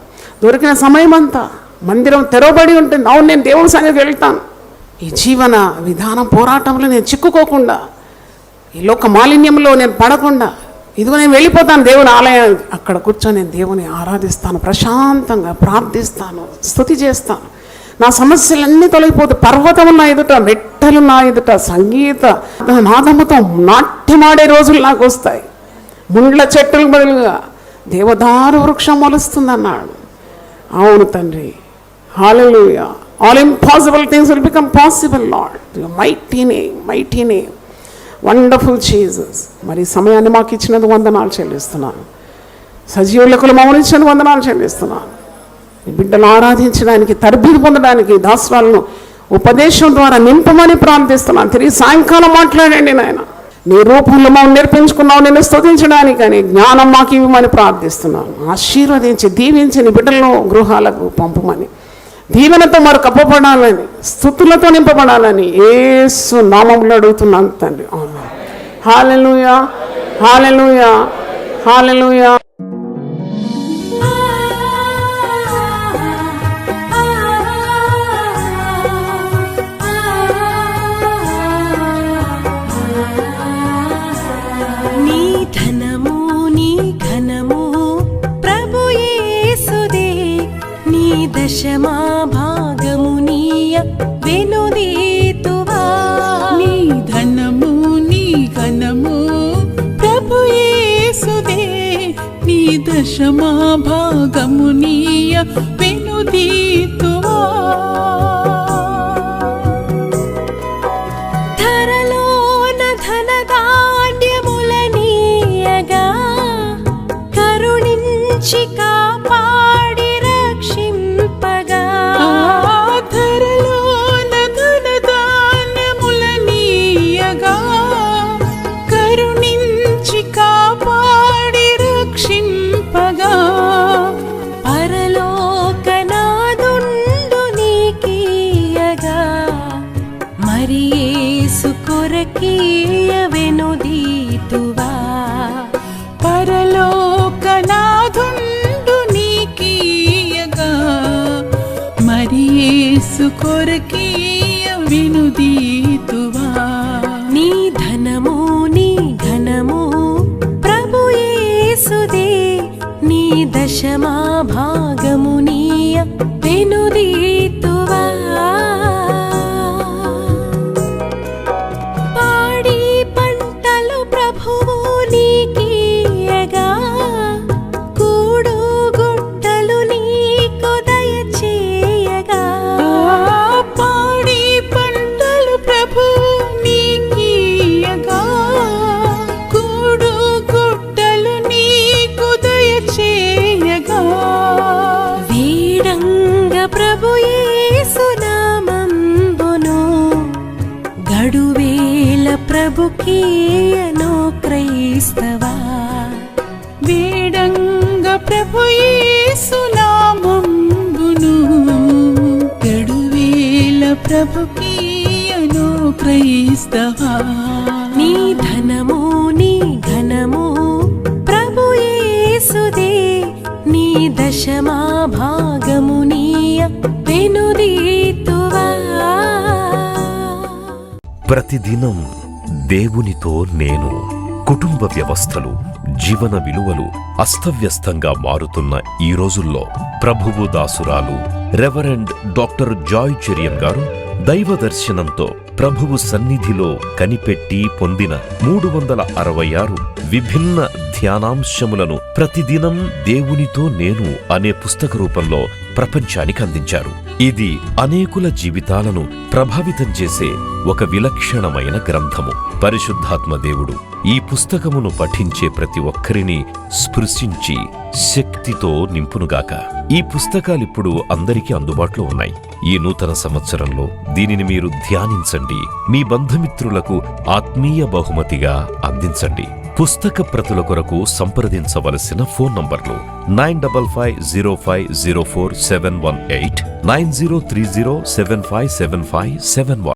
దొరికిన సమయం అంతా మందిరం తెరవబడి ఉంటుంది. అవును, నేను దేవుని సన్నిధికి వెళ్తాను. ఈ జీవన విధానం పోరాటంలో నేను చిక్కుకోకుండా, ఈ లోక మాలిన్యంలో నేను పడకుండా, ఇదిగో నేను వెళ్ళిపోతాను దేవుని ఆలయానికి. అక్కడ కూర్చొని నేను దేవుని ఆరాధిస్తాను, ప్రశాంతంగా ప్రార్థిస్తాను, స్తుతి చేస్తాను. నా సమస్యలన్నీ తొలగిపోతే పర్వతం నా ఎదుట, మెట్టలు నా ఎదుట సంగీత నాదముతో నాట్యమాడే రోజులు నాకు వస్తాయి. ముండ్ల చెట్టులకు బదులుగా దేవదారు వృక్షం మొలుస్తుందన్నాడు. అవును తండ్రి, హల్లెలూయా. All impossible things will become possible Lord. Mighty name, mighty name, wonderful Jesus. మరి సమయాన్ని మాకు ఇచ్చినందుకు వందనాలు చెల్లిస్తున్నాను. సజీవులకు మౌనించినందుకు వందనాలు చెల్లిస్తున్నాను. బిడ్డలు ఆరాధించడానికి, తరబిది పొందడానికి దాసరాలను ఉపదేశం ద్వారా నింపమని ప్రార్థిస్తున్నాను. తిరిగి సాయంకాలం మాట్లాడండి నాయన. నీ రూపంలో మమ్మల్ని నేర్పించుకున్నావు నిన్ను స్తుతించడానికి, అని జ్ఞానం మాకు ఇవ్వమని ప్రార్థిస్తున్నాను. ఆశీర్వదించి దీవించి నీ బిడ్డలను గృహాలకు పంపమని, దీవెనతో మరి కప్పబడాలని, స్తుతులతో నింపబడాలని యేసు నామములో అడుగుతున్నాను తండ్రి. ఆమేన్. హల్లెలూయా, హల్లెలూయా, హల్లెలూయా. దశమా భాగమునీయ వెనుదీతువా. నీ ధనము నీ ఘనము ప్రభు యేసుదే, నీ దశమా భాగమునీయ వెనుదీతువా. ధరలోన ధనధాన్యములనీయగా కరుణించి కాపాడి రక్షింపగా. ధరలోన ధనధాన్యములనీయగా కరుణించి కాపాడి రక్షింపగా. పరలోకనాదుండు నీకీయగా మరి యేసు కొరకీయ వెనుదీతువా. పరలోకనాథుండు నీకీయగా మరి యేసు కొరకీయ వెనుదీతువా. నీ ధనము నీ ఘనము ప్రభు యేసుదే, నీ దశమా భాగమునీయ వెనుదీతువా. పాడి పంటలు ప్రభువు నీకీయగా కూడు గుట్టలు నీకు దయచేయగా. పాడి పంటలు ప్రభు నీకీయగా కూడు గుట్టలు నీకు దయచేయగా. వీడంగ ప్రభు యేసు నామంబును గడువేల ప్రభుకీయను క్రైస్తవా. వేడంగ ప్రభు యేసు నామంబును ప్రభుకీయను క్రైస్తవా. నీ ధనము నీ ఘనము ప్రభు యేసుదే, నీ దశమా భాగము నీయ వెనుదీతువా. ప్రతిదినం దేవునితో నేను. కుటుంబ వ్యవస్థలు, జీవన విలువలు అస్తవ్యస్తంగా మారుతున్న ఈ రోజుల్లో ప్రభువు దాసురాలు రెవరెండ్ డాక్టర్ జాయ్ చెరియన్ గారు దైవ దర్శనంతో ప్రభువు సన్నిధిలో కనిపెట్టి పొందిన 366 విభిన్న ధ్యానాంశములను ప్రతిదినం దేవునితో నేను అనే పుస్తక రూపంలో ప్రపంచానికి అందించారు. ఇది అనేకుల జీవితాలను ప్రభావితం చేసే ఒక విలక్షణమైన గ్రంథము. పరిశుద్ధాత్మ దేవుడు ఈ పుస్తకమును పఠించే ప్రతి ఒక్కరిని స్పృశించి శక్తితో నింపునుగాక. ఈ పుస్తకాలిప్పుడు అందరికీ అందుబాటులో ఉన్నాయి. ఈ నూతన సంవత్సరంలో దీనిని మీరు ధ్యానించండి, మీ బంధుమిత్రులకు ఆత్మీయ బహుమతిగా అందించండి. పుస్తక ప్రతుల కొరకు సంప్రదించవలసిన ఫోన్ నంబర్లు 9550504718, 9030757571.